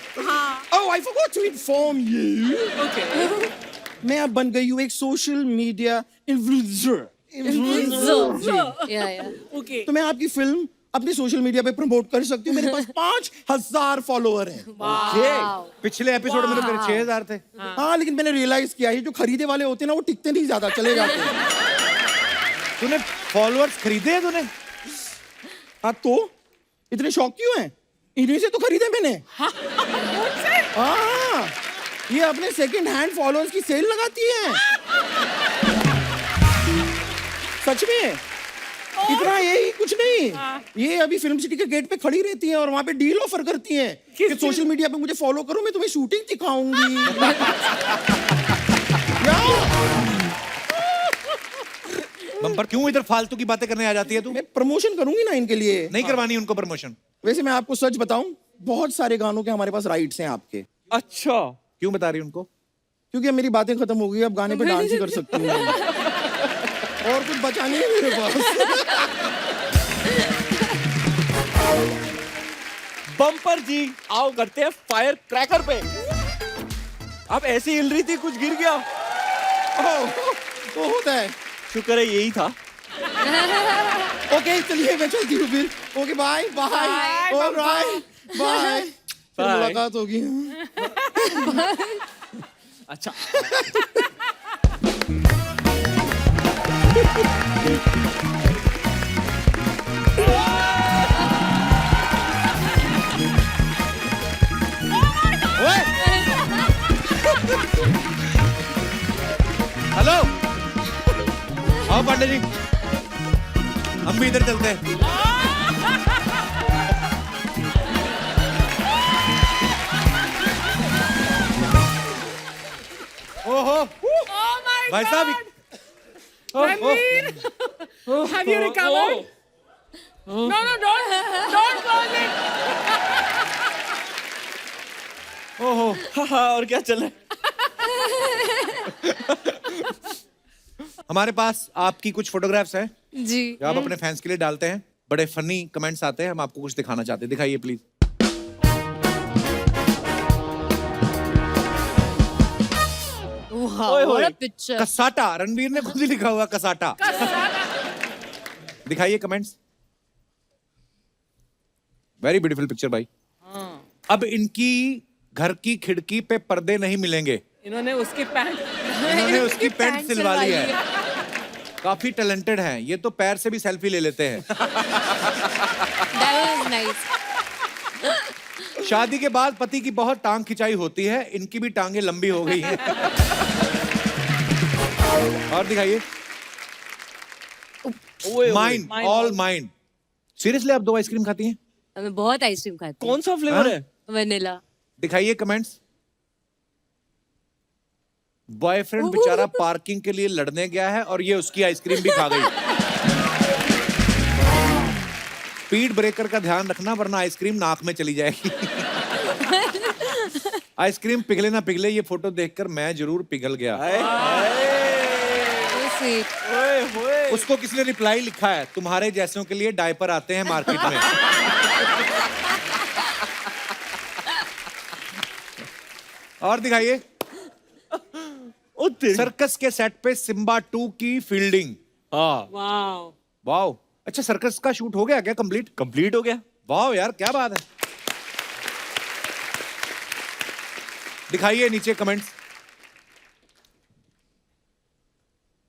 Oh, I forgot to inform you. Okay. मैं अब बन गई हूँ एक सोशल मीडिया इन्फ्लुएंसर। Okay. तो मैं आपकी फिल्म अपनी सोशल मीडिया पे प्रमोट कर सकती हूँ। मेरे पास 5000 फॉलोअर हैं। पिछले एपिसोड में तो मेरे 6000 थे। हाँ, लेकिन मैंने रियलाइज किया है, जो खरीदे वाले होते हैं ना, वो टिकते नहीं, ज्यादा चले जाते हैं। तूने फॉलोअर्स खरीदे हैं तूने? हाँ, तो इतने शौक क्यों हैं? इन्हीं से तो खरीदे मैंने। हाँ, ये अपने सेकंड हैंड फॉलोअर्स की सेल लगाती हैं। सच में, इतना यही कुछ नहीं, ये अभी फिल्म सिटी के गेट पे खड़ी रहती हैं और वहां पे डील ऑफर करती हैं कि सोशल मीडिया पे मुझे फॉलो करो, मैं तुम्हें शूटिंग दिखाऊंगी। बम्पर क्यों इधर फालतू की बातें करने आ जाती है तू? मैं प्रमोशन करूंगी ना इनके लिए। नहीं करवानी उनको प्रमोशन। वैसे मैं आपको सच बताऊं, बहुत सारे गानों के हमारे पास राइट्स हैं आपके। अच्छा, क्यों बता रही उनको? क्योंकि अब मेरी बातें खत्म हो गई, अब गाने पे डांस ही कर सकती हूँ मैं। और कुछ बचा नहीं है मेरे पास। बम्पर जी, आओ करते हैं फायर क्रैकर पे। आप ऐसी हिल रही थी, कुछ गिर गया? तो होता है। शुक्र है यही था। ओके, चलिए मैं चलती हूँ फिर। Okay, bye bye. Alright, bye. फिर Bye. मुलाकात होगी। अच्छा। हेलो, आओ पांडे जी, हम भी इधर चलते हैं। ओहो, भाई साहब, Ranveer, have you recovered? No, don't close it. ओहो, हाँ, और क्या चल रहा है? हमारे पास आपकी कुछ फोटोग्राफ्स हैं जी। जो आप अपने फैंस के लिए डालते हैं। बड़े फनी कमेंट्स आते हैं, हम आपको कुछ दिखाना चाहते हैं। दिखाइए प्लीज। ओए होए। पिक्चर। कसाटा, रणवीर ने खुद ही लिखा हुआ कसाटा। दिखाइए कमेंट्स। वेरी ब्यूटीफुल पिक्चर भाई। अब इनकी घर की खिड़की पे पर्दे नहीं मिलेंगे, इन्होंने उसकी पैंट इन्होंने उसकी पैंट सिलवा ली है। काफी टैलेंटेड हैं ये, तो पैर से भी सेल्फी ले लेते हैं। That was nice. शादी के बाद पति की बहुत टांग खिंचाई होती है, इनकी भी टांगे लंबी हो गई हैं। और दिखाइए। Mine, all mine. सीरियसली आप 2 आइसक्रीम खाती हैं? मैं बहुत आइसक्रीम खाती हूँ। कौन सा फ्लेवर है? वनीला। दिखाइए कमेंट्स। बॉयफ्रेंड बेचारा पार्किंग के लिए लड़ने गया है और ये उसकी आइसक्रीम भी खा गई। स्पीड ब्रेकर का ध्यान रखना वरना आइसक्रीम नाक में चली जाएगी। आइसक्रीम पिघले ना पिघले, ये फोटो देखकर मैं जरूर पिघल गया। So sweet. उसको किसी ने रिप्लाई लिखा है, तुम्हारे जैसों के लिए डायपर आते हैं मार्केट में। और दिखाइए। सर्कस के सेट पे सिम्बा 2 की फील्डिंग। हाँ, वाओ वाओ, अच्छा सर्कस का शूट हो गया क्या कंप्लीट? कंप्लीट हो गया। वाओ यार क्या बात है। दिखाइए नीचे कमेंट्स।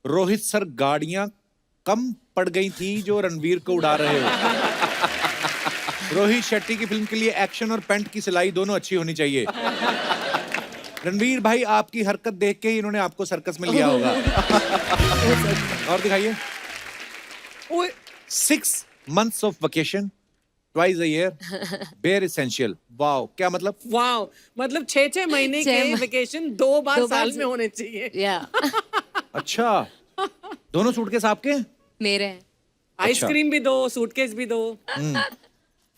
रोहित सर, गाड़ियां कम पड़ गई थी जो रणवीर को उड़ा रहे हो। रोहित शेट्टी की फिल्म के लिए एक्शन और पैंट की सिलाई दोनों अच्छी होनी चाहिए। रणवीर भाई आपकी हरकत देख के ही इन्होंने आपको सर्कस में लिया होगा। और दिखाइए। 6 months of vacation, twice a year, bare essential. Wow, क्या मतलब? वाओ, मतलब 6-6 महीने के वेकेशन 2 बार साल में होने चाहिए। Yeah. अच्छा, दोनों सूटकेस आपके हैं? मेरे हैं। आइसक्रीम भी दो, सूटकेस भी दो।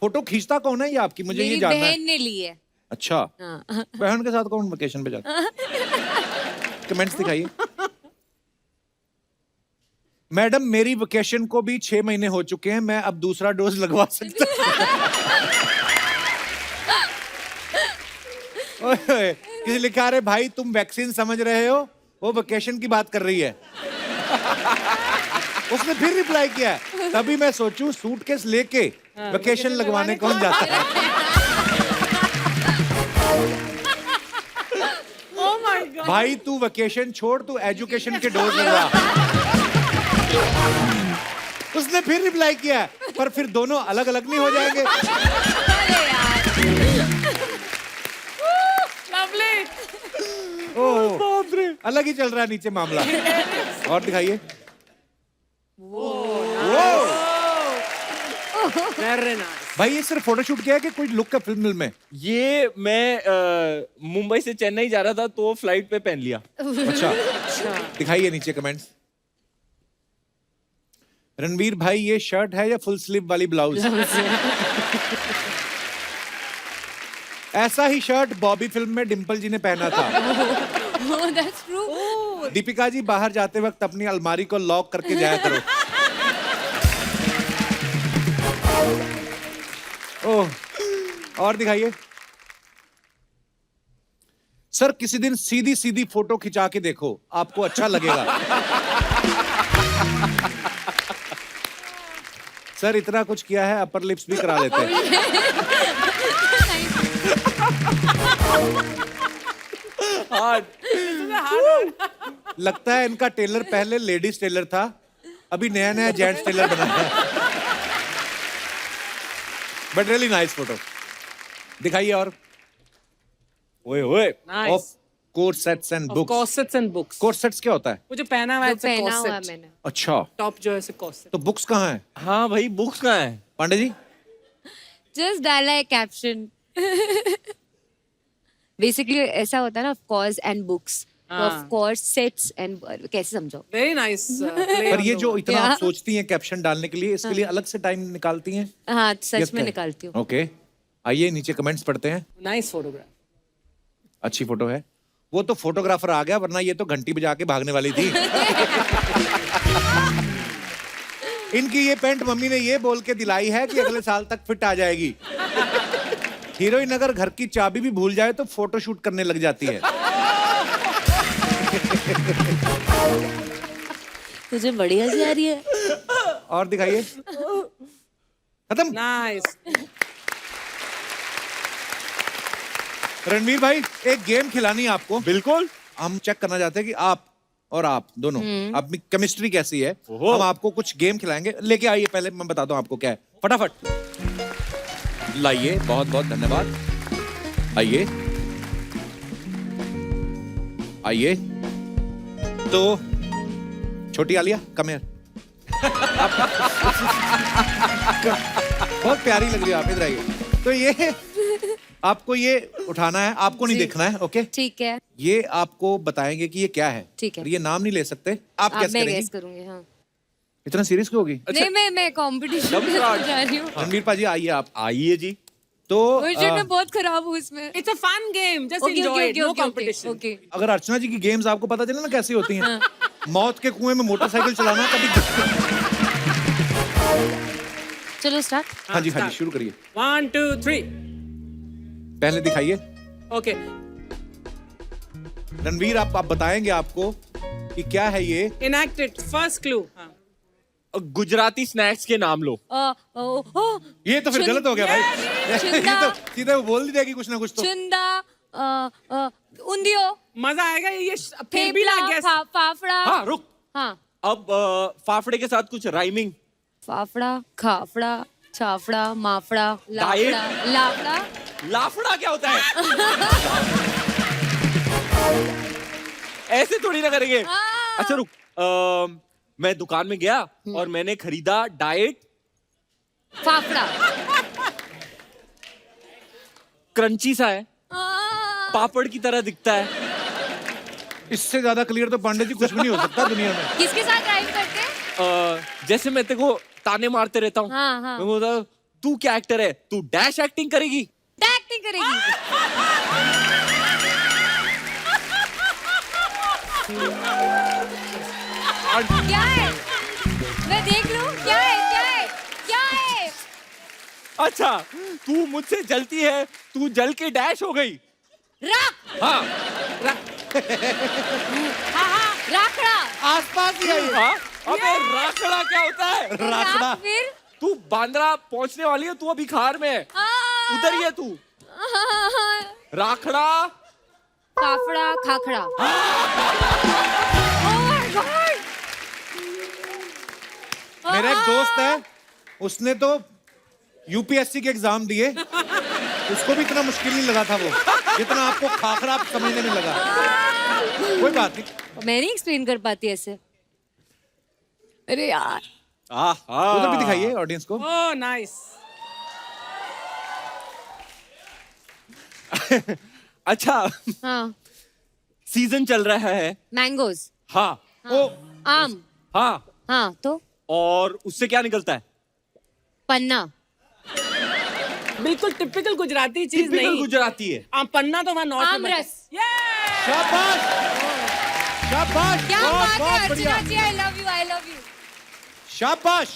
फोटो खींचता कौन है ये आपकी? मुझे ये मेरी जानना है। बहन ने ली है। अच्छा, हाँ। बहन के साथ कौन वेकेशन पे जाता है? कमेंट्स दिखाइए। मैडम मेरी वेकेशन को भी 6 महीने हो चुके हैं, मैं अब दूसरा डोज लगवा सकता हूं। ओए, किसी लिखा रहे भाई तुम वैक्सीन समझ रहे हो, वो वेकेशन की बात कर रही है। उसने फिर रिप्लाई किया, तभी मैं सोचूं सूटकेस लेके वेकेशन लगवाने कौन जाता है। Oh my God. भाई तू वेकेशन छोड़, तू एजुकेशन के डोज लगवा। उसने फिर रिप्लाई किया, पर फिर दोनों अलग अलग नहीं हो जाएंगे। Lovely. ओह, अलग ही चल रहा है नीचे मामला। और दिखाइए। Very nice. भाई ये सिर्फ फोटोशूट किया है कि कोई लुक है फिल्म में? ये मैं मुंबई से चेन्नई जा रहा था तो फ्लाइट पे पहन लिया। अच्छा, दिखाइए नीचे कमेंट्स। रणवीर भाई ये शर्ट है या फुल स्लीव वाली ब्लाउज? ऐसा ही शर्ट बॉबी फिल्म में डिम्पल जी ने पहना था। Oh, that's true. Deepika ji बाहर जाते वक्त अपनी अलमारी को लॉक करके जाया करो। ओह, और दिखाइए। सर किसी दिन सीधी सीधी फोटो खिंचा के देखो, आपको अच्छा लगेगा। सर इतना कुछ किया है, अपर लिप्स भी करा लेते हैं। लगता है इनका टेलर पहले लेडीज टेलर था, अभी नया नया जेंट्स टेलर बना है। But really nice photo. दिखाइए। और ओए ओए, Nice. Of corsets and Of बुक्स। corsets and books. कोर्सेट्स क्या होता है? वो जो पहना हुआ है, जो it's a पहना हुआ corset. मैंने। अच्छा, टॉप जो है से corset. तो बुक्स कहाँ है? हाँ भाई बुक्स कहाँ है? पांडे जी Just डाला है कैप्शन। बेसिकली ऐसा होता है ना, of course and books, of course sets and, कैसे समझो? Very nice. Play पर on ये the जो word. इतना क्या? आप सोचती हैं कैप्शन डालने के लिए, इसके लिए अलग से टाइम निकालती हैं? हाँ सच Yes, में क्या? निकालती हूँ। ओके, आइए नीचे कमेंट्स पढ़ते हैं। Nice photograph. अच्छी फोटो है। वो तो फोटोग्राफर आ गया, वरना ये तो घंटी बजा के भागने वाली थी। इनकी ये पैंट मम्मी ने ये बोल के दिलाई है कि अगले साल तक फिट आ जाएगी। हीरोइन अगर घर की चाबी भी भूल जाए तो फोटो शूट करने लग जाती है। तुझे बड़ी हंसी आ रही है। और दिखाइए। खत्म। नाइस। रणवीर भाई, एक गेम खिलानी है आपको। बिल्कुल। हम चेक करना चाहते हैं कि आप और आप दोनों अपनी केमिस्ट्री कैसी है। ओहो। हम आपको कुछ गेम खिलाएंगे। लेके आइए, पहले मैं बताता हूं आपको क्या है, फटाफट लाइए। बहुत बहुत धन्यवाद। आइए आइए। तो छोटी आलिया, कम हियर। बहुत प्यारी लग रही है आप, इधर आइए। तो ये आपको ये उठाना है, आपको नहीं देखना है। ओके, ठीक है। ये आपको बताएंगे कि ये क्या है। ठीक है। और ये नाम नहीं ले सकते आप। अब कैसे मैं करेंगी? गैस करूंगी। हाँ। इतना सीरियस क्यों होगी? नहीं, मैं कंपटीशन Jump में start। जा रही हूँ। रणवीर पाजी आइए आप। आइए जी। तो मुझे मैं बहुत खराब हूँ इसमें। It's a fun game, just okay enjoy it, no okay competition. Okay. अगर अर्चना जी की गेम्स आपको पता चले ना कैसी होती हैं, मौत के कुएं में मोटरसाइकिल चलाना कभी। चलो स्टार्ट। हाँ जी, हाँ जी, start। शुरू करिए। 1 2 3। पहले दिखाइए। ओके। रणवीर, आप बताएंगे आपको कि क्या है ये। Enacted first clue. हाँ। गुजराती स्नैक्स के नाम लो। ये तो फिर गलत हो गया भाई। ये चुंदा। तो सीधे वो बोल देगी कुछ ना कुछ तो। चुंदा, उंदियो, मजा आएगा ये फिर भी ना गेस। फाफड़ा। हाँ रुक। हाँ। अब फाफड़े के साथ कुछ राइमिंग। फाफड़ा, खाफड़ा, छाफड़ा, माफड़ा, डाइट। लाफड़ा, लाफड़ा। लाफड़ा क्या होता है? ऐसे थोड़ी ना करेंगे। अच्छा रुक। मैं दुकान में गया और मैंने खरीदा डाइट फाफड़ा। क्रंची सा है, पापड़ की तरह दिखता है। इससे ज्यादा क्लियर तो पांडे जी कुछ भी नहीं हो सकता दुनिया में। किसके साथ राइम करते हैं? जैसे मैं तेरे को ताने मारते रहता हूँ। हाँ, हाँ। मैं बोलता हूँ, तू क्या एक्टर है, तू डैश एक्टिंग करेगी। एक्टिंग करेगी। क्या है? मैं देख लूं। क्या है? क्या है? क्या है? अच्छा, तू मुझसे जलती है, तू जल के डैश हो गई। राख। हाँ। राखड़ा। आसपास ही आई। हाँ? अबे राखड़ा क्या होता है? राखड़ा। राख फिर। तू बांद्रा पहुंचने वाली है, तू अभी खार में है। उधर ही है तू। राखड़ा। फाफड़ा, खाखड़ा। मेरा एक दोस्त है, उसने तो यूपीएससी के एग्जाम दिए, उसको भी इतना मुश्किल नहीं लगा था वो जितना आपको खाखरा समझने में लगा। कोई बात नहीं। मैं नहीं एक्सप्लेन कर पाती ऐसे। अरे यार। उधर भी दिखाइए ऑडियंस को। Oh nice. अच्छा, हाँ। सीजन चल रहा है। मैंगोज। हाँ। ओ, आम। हाँ। हाँ तो और उससे क्या निकलता है? पन्ना। बिल्कुल टिपिकल गुजराती चीज टिपिकल नहीं। गुजराती है। पन्ना तो वहाँ नॉर्थ में आमरस। शाबाश शाबाश, क्या बहुत बात है बहुत बढ़िया। Archana ji. I love you. I love you. शाबाश।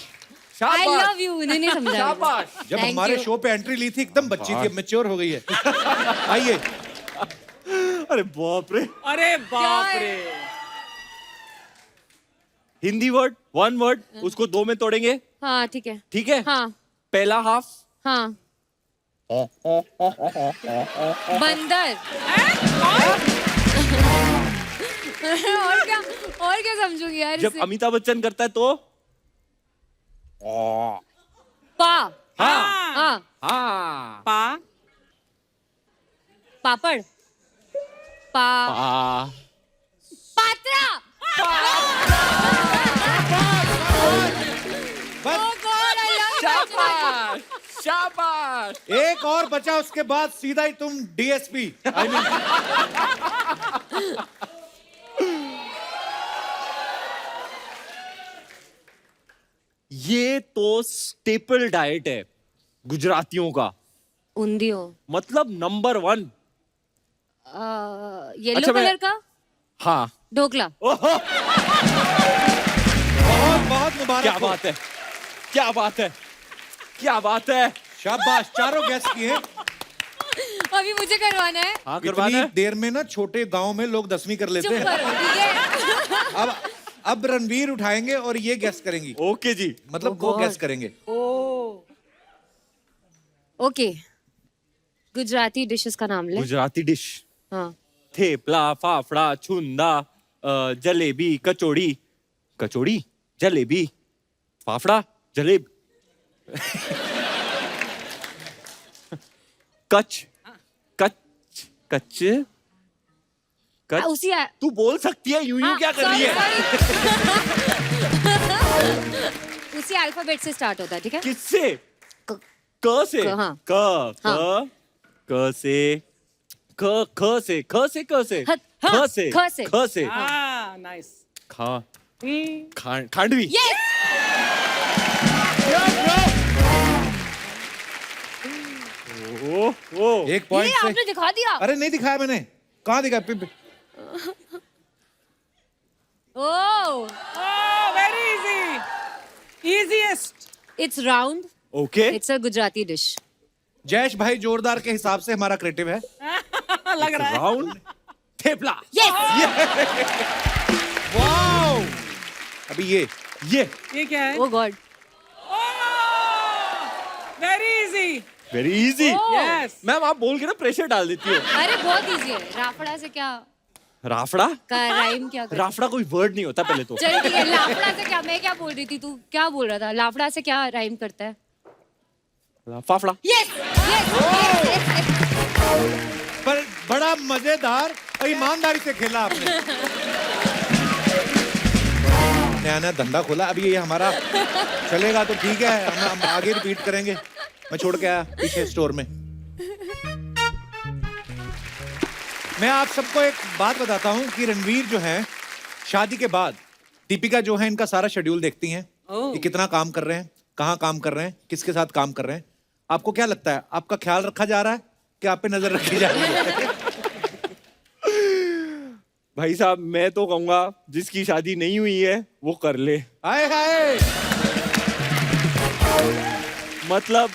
आई शाबाश। Love you. नहीं समझा। शाबाश। जब Thank हमारे you. शो पे एंट्री ली थी एकदम बच्ची थी, अब मैच्योर हो गई है। आइए। अरे बाप रे। अरे बाप क्या है? रे। हिंदी वर्ड, वन वर्ड, उसको दो में तोड़ेंगे। हाँ ठीक है। ठीक है। हाँ। पहला हाफ। हाँ। बंदर। और क्या समझूंगी यार जब इसे? अमिताभ बच्चन करता है तो पा। हाँ। हाँ। हाँ। पा। पापड़। पा। पात्रा। बस Oh God, I love you. शाबाश। शाबाश। एक और बचा, उसके बाद सीधा ही तुम डीएसपी। आई मीन ये तो स्टेपल डाइट है गुजरातियों का, उंदियो। मतलब नंबर 1। येलो अच्छा, कलर का हाँ। ढोकला। ओहो, बहुत बहुत मुबारक क्या हो। बात है, क्या बात है, क्या बात है। शाबाश, चारों गेस्ट किए। अभी मुझे करवाना है। हाँ करवाना इतनी है। देर में ना छोटे गांव में लोग 10वीं कर लेते चुप हैं। करो, ठीक है। अब रणवीर उठाएंगे और ये गेस करेंगी, ओके जी। मतलब Oh वो God. गेस करेंगे। ओके, गुजराती डिशेस का नाम ले। गुजराती डिश। हाँ, थेपला, फाफड़ा, छुंदा, जलेबी, कचौड़ी, कचौड़ी, जलेबी, फाफड़ा, जलेब, कच, कच, कच, कच। उसी तू बोल सकती है, यूं क्या कर रही है? उसी अल्फाबेट से स्टार्ट होता है, ठीक है? किससे? क से? क, हाँ। क, हाँ। क से, ख से, ख से, क से, ख, ख हाँ, से, ख से। ख से, नाइस। खा, खांडवी। यस। ओ, एक ये पॉइंट से। आपने दिखा दिया। अरे नहीं दिखाया मैंने, कहाँ दिखाया? Oh, very easy, easiest. It's round, okay. It's a Gujarati dish. Jayesh bhai जोरदार के हिसाब से हमारा क्रिएटिव है। लग रहा है। राउंड थेपला। यस। वाओ! अभी ये ये क्या है? Oh God, very easy. Very easy. Yes. Ma'am आप बोल के ना प्रेशर डाल देती हो। अरे बहुत इजी है। राफड़ा से क्या राफड़ा? का राइम क्या करता है? राफड़ा कोई वर्ड नहीं होता पहले तो। चल ठीक है, लाफड़ा से क्या, मैं क्या बोल रही थी, तू क्या बोल रहा था? लाफड़ा से क्या राइम करता है? फाफड़ा। Yes yes. पर बड़ा मजेदार और ईमानदारी से खेला आपने। नया नया धंधा खोला, अभी ये हमारा चलेगा तो ठीक है, हम आगे रिपीट करेंगे। मैं छोड़ के आया पीछे स्टोर में। मैं आप सबको एक बात बताता हूं कि रणवीर जो है शादी के बाद दीपिका जो है इनका सारा शेड्यूल देखती हैं। ये कितना काम कर रहे हैं, कहाँ काम कर रहे हैं, किसके साथ काम कर रहे हैं। आपको क्या लगता है, आपका ख्याल रखा जा रहा है कि आप पे नजर रखी जा रही है? भाई साहब मैं तो कहूंगा जिसकी शादी नहीं हुई है वो कर ले। हाय हाय! मतलब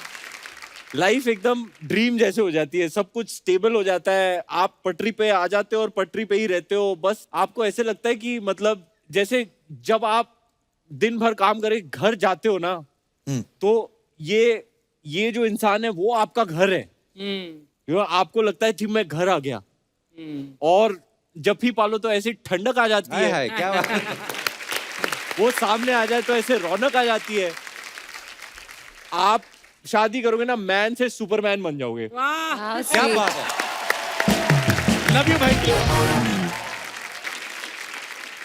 लाइफ एकदम ड्रीम जैसे हो जाती है, सब कुछ स्टेबल हो जाता है, आप पटरी पे आ जाते हो और पटरी पे ही रहते हो। बस आपको ऐसे लगता है कि मतलब जैसे जब आप दिन भर काम करे घर जाते हो ना, तो ये जो इंसान है वो आपका घर है। आपको लगता है कि मैं घर आ गया। और जब भी पालो तो ऐसी ठंडक आ जाती हाय है, हाय, क्या बात है। वो सामने आ जाए तो ऐसे रौनक आ जाती है। आप शादी करोगे ना, मैन से सुपरमैन बन जाओगे। वाह। क्या बात है। लव यू भाई।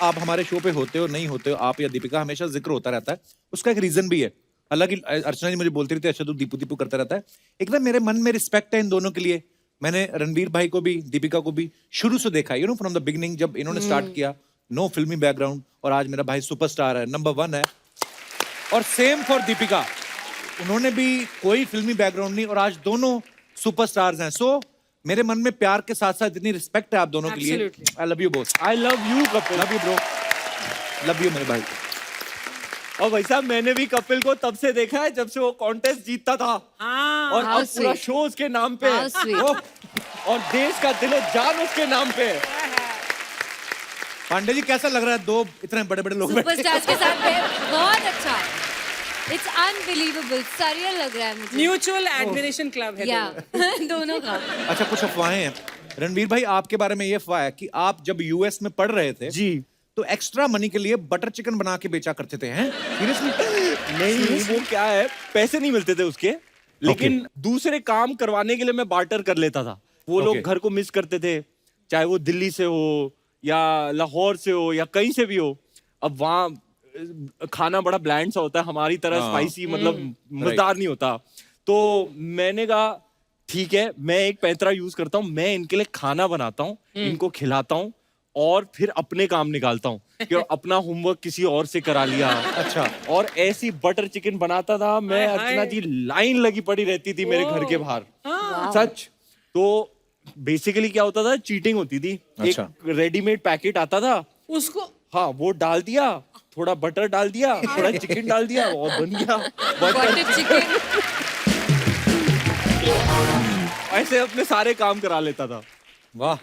आप हमारे शो पे होते हो नहीं होते हो, आप या दीपिका हमेशा जिक्र होता रहता है। उसका एक रीजन भी है। हालांकि अर्चना जी मुझे बोलती रहती है अच्छा तू दीपू दीपू करता रहता है। एक ना मेरे मन में रिस्पेक्ट है इन दोनों के लिए। मैंने रणवीर भाई को भी दीपिका को भी शुरू से देखा, you know from the beginning, जब इन्होंने स्टार्ट किया, नो फिल्मी बैकग्राउंड, और आज मेरा भाई सुपरस्टार है, नंबर 1 है। और सेम फॉर दीपिका, उन्होंने भी कोई फिल्मी बैकग्राउंड नहीं और आज दोनों सुपरस्टार्स हैं। सो मेरे मन में प्यार के साथ साथ इतनी रिस्पेक्ट है आप दोनों के लिए। Absolutely. I love you both. I love you Kapil. Love you bro, love you मेरे भाई। और भाई साहब मैंने भी कपिल को तब से देखा है जब से वो कॉन्टेस्ट जीतता था। हाँ। और How अब पूरा sweet. शो उसके नाम पे है। How sweet. ओह, और देश का दिलो जान उसके नाम पे है। पांडे जी कैसा लग रहा है, दो इतने बड़े बड़े लोग बैठे? सुपरस्टार्स के साथ बहुत अच्छा। इट्स अनबिलीवेबल, सरियल लग रहा है मुझे। म्यूचुअल एडमिरेशन क्लब है या दोनों। दोनों का। अच्छा कुछ अफवाहें हैं रणवीर भाई आपके बारे में। ये अफवाह है कि आप जब यूएस में पढ़ रहे थे जी। तो एक्स्ट्रा मनी के लिए बटर चिकन बना के बेचा करते थे, हैं? सीरियसली? नहीं वो क्या है, पैसे नहीं मिलते थे उसके, लेकिन दूसरे काम करवाने के लिए मैं बार्टर कर लेता था। वो लोग Okay. घर को मिस करते थे, चाहे वो दिल्ली से हो या लाहौर से हो या कहीं से भी हो। अब वहाँ खाना बड़ा ब्लैंड सा होता है, हमारी तरह हाँ। स्पाइसी मतलब मजेदार नहीं होता। तो मैंने कहा ठीक है, मैं एक पैंतरा यूज करता हूँ, मैं इनके लिए खाना बनाता हूँ, इनको खिलाता हूँ और फिर अपने काम निकालता हूँ कि अपना होमवर्क किसी और से करा लिया। अच्छा। और ऐसी बटर चिकन बनाता था मैं, हाय, हाय। अर्चना जी लाइन लगी पड़ी रहती थी मेरे घर के बाहर। सच। तो बेसिकली क्या होता था, चीटिंग होती थी। अच्छा। एक रेडीमेड पैकेट आता था, उसको हाँ वो डाल दिया, थोड़ा बटर डाल दिया, थोड़ा चिकन डाल दिया और बन गया बटर बटर चिकन। ऐसे अपने सारे काम करा लेता था। वाह।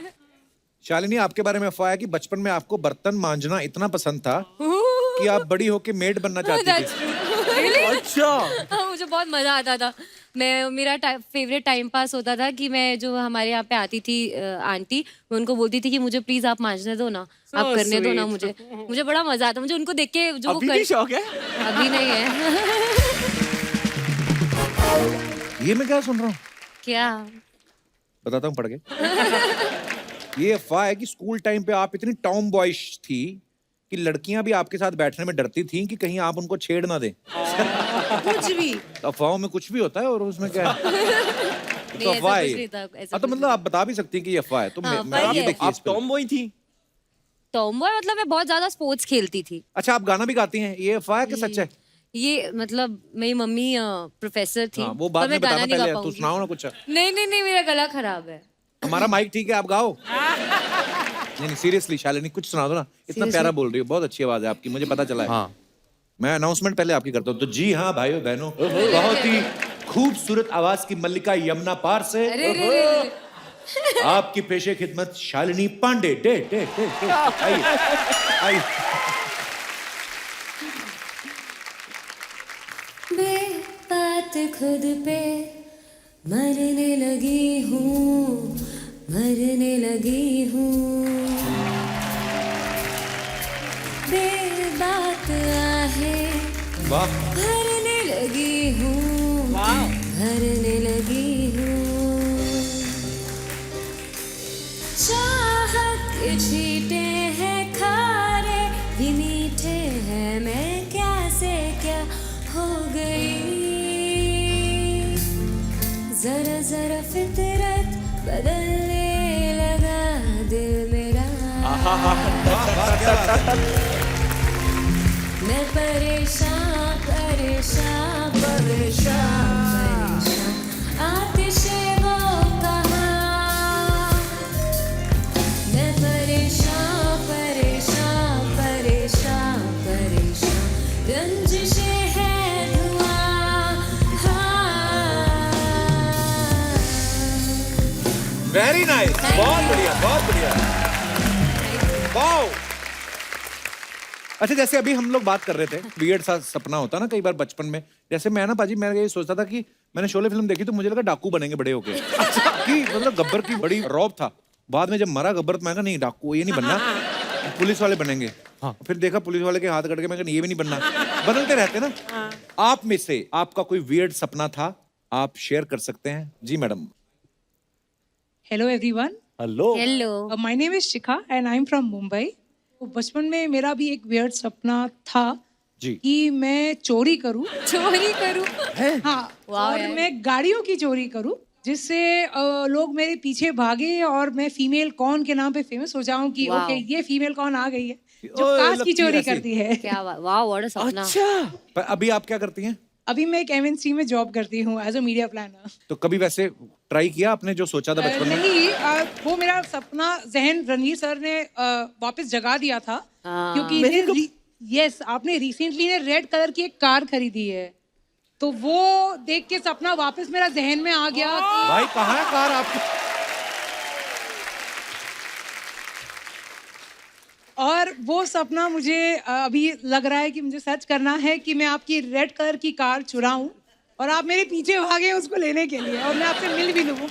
शालिनी, आपके बारे में अफवाह है कि बचपन में आपको बर्तन मांजना इतना पसंद था कि आप बड़ी होके मेड बनना चाहती थी। अच्छा। हाँ, मुझे बहुत मजा आता था। मेरा फेवरेट टाइम पास होता था कि मैं जो हमारे यहाँ पे आती थी आंटी, मैं उनको बोलती थी कि मुझे प्लीज आप मांजने दो ना, आप करने दो ना मुझे बड़ा मजा आता। मुझे उनको देख के जो अभी भी शौक है? अभी नहीं है। ये मैं क्या सुन रहा हूँ? क्या? बताता हूँ पढ़ के। ये अफवाह है कि स्कूल टाइम पे आप इतनी टॉम बॉयश थी कि लड़कियां भी आपके साथ बैठने में डरती थी कि कहीं आप उनको छेड़ ना दें। कुछ भी। अफवाहों में कुछ भी होता है और उसमें क्या है? तो अफवाह है ये। हाँ, तो मतलब आप बता भी सकती हैं कि ये अफवाह है। तो मैं पर ये ये- देखिए आप टॉम बॉय थी? टॉमबॉय मतलब मैं बहुत ज्यादा स्पोर्ट्स खेलती थी। अच्छा, आप गाना भी गाती हैं? ये अफवाह है कि सच है? ये मतलब मेरी मम्मी प्रोफेसर थी। हाँ, वो पर बाद मैं में बताना, गाना नहीं गा पहले तू पाऊंगी। सुनाओ ना कुछ। नहीं, मेरा गला खराब है। हमारा माइक ठीक है, आप गाओ। नहीं सीरियसली शालिनी, कुछ सुना दो ना। इतना प्यारा बोल रही हो, बहुत अच्छी आवाज है आपकी, मुझे पता चला है। हाँ। मैं अनाउंसमेंट पहले आपकी करता हूँ। तो जी हाँ भाइयों बहनों, बहुत ही खूबसूरत आवाज की मल्लिका यमुना पार से अरे रे। आपकी पेशे खिदमत शालिनी पांडे। आइए आइए। बात खुद पे मरने लगी हूँ, मरने लगी हूँ। बात आहे वाह। भरने लगी हूँ, भरने लगी हूँ। चाहत के छींटे हैं खारे भी मीठे हैं, मैं क्या से क्या हो गई। जरा जरा फितरत बदलने लगा दिल मेरा। मैं परेशान परेशान परेशान परेशान, आतिशे वो कहाँ। मैं परेशान परेशान परेशान परेशान, रंजिशे है धुआं। वेरी नाइस, बहुत बढ़िया, बहुत बढ़िया। वाओ। अच्छा, जैसे अभी हम लोग बात कर रहे थे, वियर्ड सा सपना होता ना कई बार बचपन में। जैसे मैं ना पाजी, मैं ये सोचता था कि मैंने शोले फिल्म देखी तो मुझे लगा डाकू बनेंगे बड़े होके। कि मतलब गब्बर की बड़ी रौब था। बाद में जब मरा गब्बर तो मैं कहा नहीं, डाकू ये नहीं बनना, पुलिस वाले बनेंगे। हाँ। फिर देखा पुलिस वाले के हाथ कट के, मैं कहा ये भी नहीं बनना। बदलते रहते ना। आप में से आपका कोई वियर्ड सपना था, आप शेयर कर सकते हैं। जी madam. Hello everyone, hello. Hello. My name is Shikha and I am from Mumbai. तो बचपन में मेरा भी एक वियर्ड सपना था जी। कि मैं चोरी करूं। चोरी करूं? हाँ, वाह और यार। मैं गाड़ियों की चोरी करूं जिससे लोग मेरे पीछे भागे और मैं फीमेल कौन के नाम पे फेमस हो जाऊं कि वाह। ओके ये फीमेल कौन आ गई है जो ओए, कांच की लगती चोरी ऐसी। करती है। क्या वाह, व्हाट अ सपना। अच्छा। पर अभी आप क्या करती हैं? अभी मैं एक एमएनसी में जॉब करती हूँ एज अ मीडिया प्लानर। तो कभी वैसे ट्राई किया आपने जो सोचा था बचपन में? नहीं, वो मेरा सपना जहन रणवीर सर ने वापस जगा दिया था। क्योंकि यस, आपने रिसेंटली ने रेड कलर की एक कार खरीदी है, तो वो देख के सपना वापस मेरा जहन में आ गया कि भाई कहाँ है कार आपकी? और वो सपना मुझे अभी लग रहा है कि मुझे सच करना है कि मैं आपकी रेड कलर की कार चुराऊं और आप मेरे पीछे भागे उसको लेने के लिए और मैं आपसे मिल भी लूं।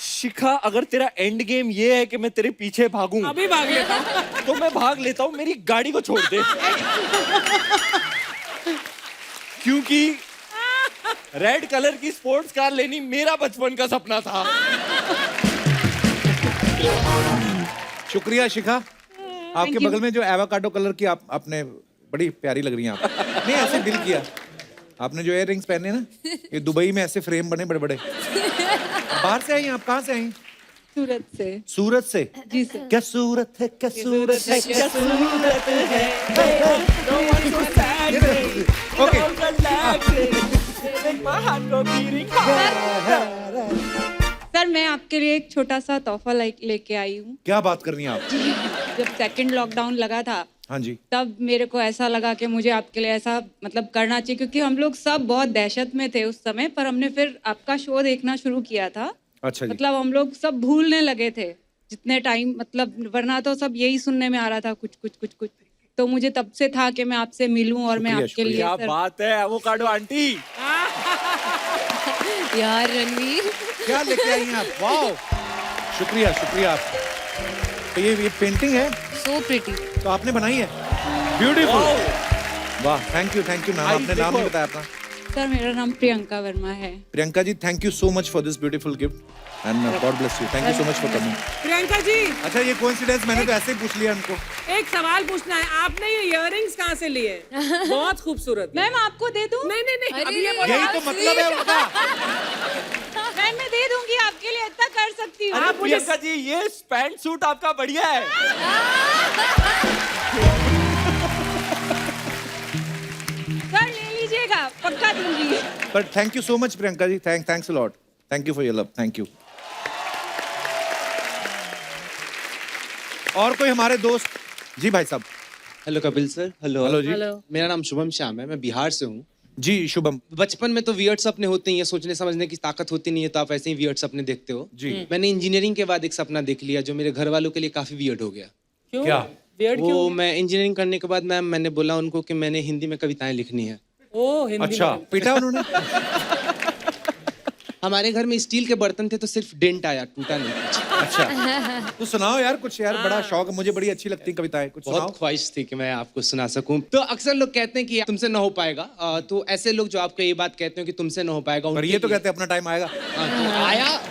शिखा, अगर तेरा एंड गेम ये है कि मैं तेरे पीछे भागूं, अभी भाग लेता हूँ। तो मैं भाग लेता हूँ, मेरी गाड़ी को छोड़ दे। क्योंकि रेड कलर की स्पोर्ट्स कार लेनी मेरा बचपन का सपना था। शुक्रिया शिखा। आपके बगल में जो एवोकाडो कलर की आपने बड़ी प्यारी लग रही हैं आप। नहीं, ऐसे दिल किया। आपने जो इयर रिंग्स पहने ना, ये दुबई में ऐसे फ्रेम बने बड़े बड़े। बाहर से आई? आप कहाँ से आई? सूरत से। सूरत से? जी सर। क्या सूरत है, क्या सूरत है, क्या सूरत है। ओके। सर, मैं आपके लिए एक छोटा सा तोहफा लेके आई हूँ। क्या बात कर रही हैं आप? जब सेकंड लॉकडाउन लगा था हाँ जी। तब मेरे को ऐसा लगा कि मुझे आपके लिए ऐसा मतलब करना चाहिए, क्योंकि हम लोग सब बहुत दहशत में थे उस समय, पर हमने फिर आपका शो देखना शुरू किया था। अच्छा जी। मतलब हम लोग सब भूलने लगे थे जितने टाइम, मतलब वरना तो सब यही सुनने में आ रहा था कुछ कुछ कुछ कुछ। तो मुझे तब से था कि मैं आपसे मिलूं और मैं शुक्रिया, आपके लिए क्या सर, बात है एवोकाडो आंटी। यार रणवीर, क्या लेके आई हैं आप? वाओ, शुक्रिया शुक्रिया आप। तो ये पेंटिंग है सो प्रिटी। तो आपने बनाई है? ब्यूटीफुल। वाह, थैंक यू नाम आपने नाम नहीं बताया अपना। सर मेरा नाम प्रियंका वर्मा है। Priyanka ji, thank you so much for this beautiful gift and God bless you. Thank you so much for coming. Priyanka ji, अच्छा, ये कोइंसिडेंस मैंने तो ऐसे ही पूछ लिया उनको। एक सवाल पूछना है, आपने ये इयररिंग्स कहाँ से लिए? बहुत खूबसूरत। मैम आपको दे दूं? नहीं नहीं नहीं, अभी ये अरे, बोला। यही तो मतलब है उनका। मैम मैं दे दूंगी आपके लिए, इतना कर सकती हूँ। अरे प्रियंका जी, ये पैंट सूट आपका बढ़िया है। सर ले लीजिएगा, पक्का दूंगी। But thank you so much Priyanka ji, thanks a lot. Thank you for your love, thank you. और कोई हमारे दोस्त? जी भाई साहब। Hello Kapil sir. Hello hello जी। मेरा नाम शुभम श्याम है, मैं बिहार से हूँ। जी शुभम बचपन में तो वियर्ड सपने होते ही हैं, सोचने समझने की ताकत होती नहीं है, तो आप ऐसे ही वियर्ड सपने देखते हो। जी। मैंने इंजीनियरिंग के बाद एक सपना देख लिया जो मेरे घर वालों के लिए काफी वियर्ड हो गया। क्यों? क्या? Weird क्यों? वो मैं इंजीनियरिंग करने के बाद मैम मैंने बोला उनको कि मैंने हिंदी में कविताएं लिखनी है। ओ, हिंदी अच्छा, में। पीटा उन्होंने? हमारे घर में स्टील के बर्तन थे तो सिर्फ डेंट आया, टूटा नहीं कुछ। अच्छा, तो सुनाओ यार कुछ यार, बड़ा शौक है मुझे, बड़ी अच्छी लगती है कविताएं, कुछ सुनाओ। बहुत ख्वाहिश थी कि मैं आपको सुना सकूं। तो अक्सर लोग कहते हैं कि तुमसे न हो पाएगा, तो ऐसे लोग जो आपको ये बात कहते हो कि तुमसे न हो पाएगा, पर उनके ये तो लिए- कहते हैं अपना टाइम आएगा। तो आया,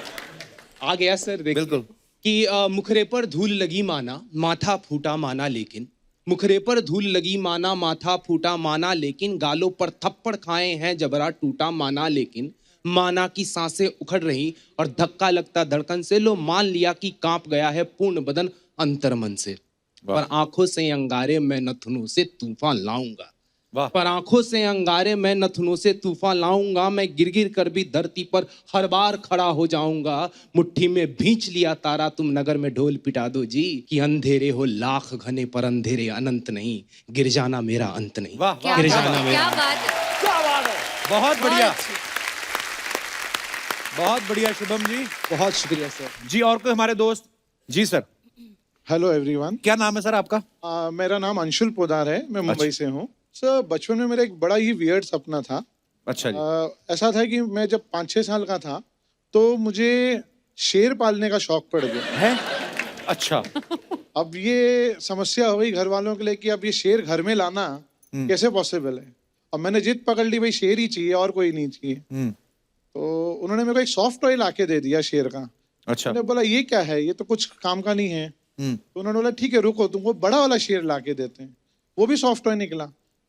आ गया सर। देखिए बिल्कुल। कि मुखरे पर धूल लगी माना, माथा फूटा माना, लेकिन मुखरे पर धूल लगी माना, माथा फूटा माना, लेकिन गालों पर थप्पड़ खाए हैं, जबरा टूटा माना, लेकिन माना की सांसें उखड़ रही और धक्का लगता धड़कन से, लो मान लिया कि कांप गया है पूर्ण बदन अंतर मन से। पर आंखों से अंगारे मैं नथनों से तूफान लाऊंगा। वाह। पर आंखों से अंगारे मैं नथनों से तूफान लाऊंगा, मैं गिर गिर कर भी धरती पर हर बार खड़ा हो जाऊंगा। मुट्ठी में भींच लिया तारा तुम नगर में ढोल पिटा दो जी, कि अंधेरे हो लाख घने पर अंधेरे अनंत नहीं, गिर जाना मेरा अंत नहीं। वाह, क्या गिर बात जाना है, मेरा क्या बात है। बहुत बढ़िया, बहुत बढ़िया शुभम जी। बहुत शुक्रिया सर। जी, और कोई हमारे दोस्त? जी सर। Hello everyone. क्या नाम है सर आपका? मेरा नाम अंशुल पोदार है, मैं मुंबई से हूँ। सर बचपन में मेरा एक बड़ा ही वियर्ड सपना था। अच्छा जी। ऐसा था कि मैं जब 5-6 साल का था तो मुझे शेर पालने का शौक पड़ गया है? अच्छा। अब ये समस्या हो गई घर वालों के लिए कि अब ये शेर घर में लाना कैसे पॉसिबल है। अब मैंने जिद पकड़ ली, भाई शेर ही चाहिए और कोई नहीं चाहिए। तो उन्होंने मेरे को एक सॉफ्ट टॉय लाके दे दिया शेर का। अच्छा। मैंने बोला ये क्या है, ये तो कुछ काम का नहीं है। तो उन्होंने बोला ठीक है रुको, तुमको बड़ा वाला शेर लाके देते हैं। वो भी सॉफ्ट टॉय निकला।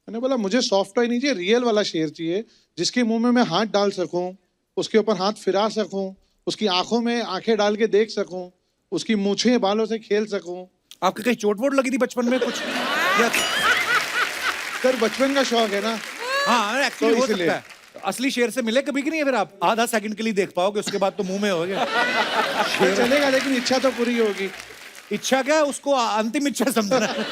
मैंने बोला मुझे सॉफ्ट टॉय नहीं चाहिए, रियल वाला शेर चाहिए, जिसके मुंह में मैं हाथ डाल सकूं, उसके ऊपर हाथ फिरा सकूं, उसकी आंखों में आंखें डाल के देख सकूं, उसकी मूछें बालों से खेल सकूं। आपके कहीं चोट वोट लगी थी बचपन में कुछ? सर बचपन का शौक है ना। हाँ, एक्चुअली तो हो इसलिए। सकता है। असली शेर से मिले कभी कि नहीं है? फिर आप आधा सेकंड के लिए देख पाओगे, उसके बाद तो मुंह में हो गया। शेर चलेगा लेकिन इच्छा तो पूरी होगी। इच्छा क्या है, उसको अंतिम इच्छा समझना।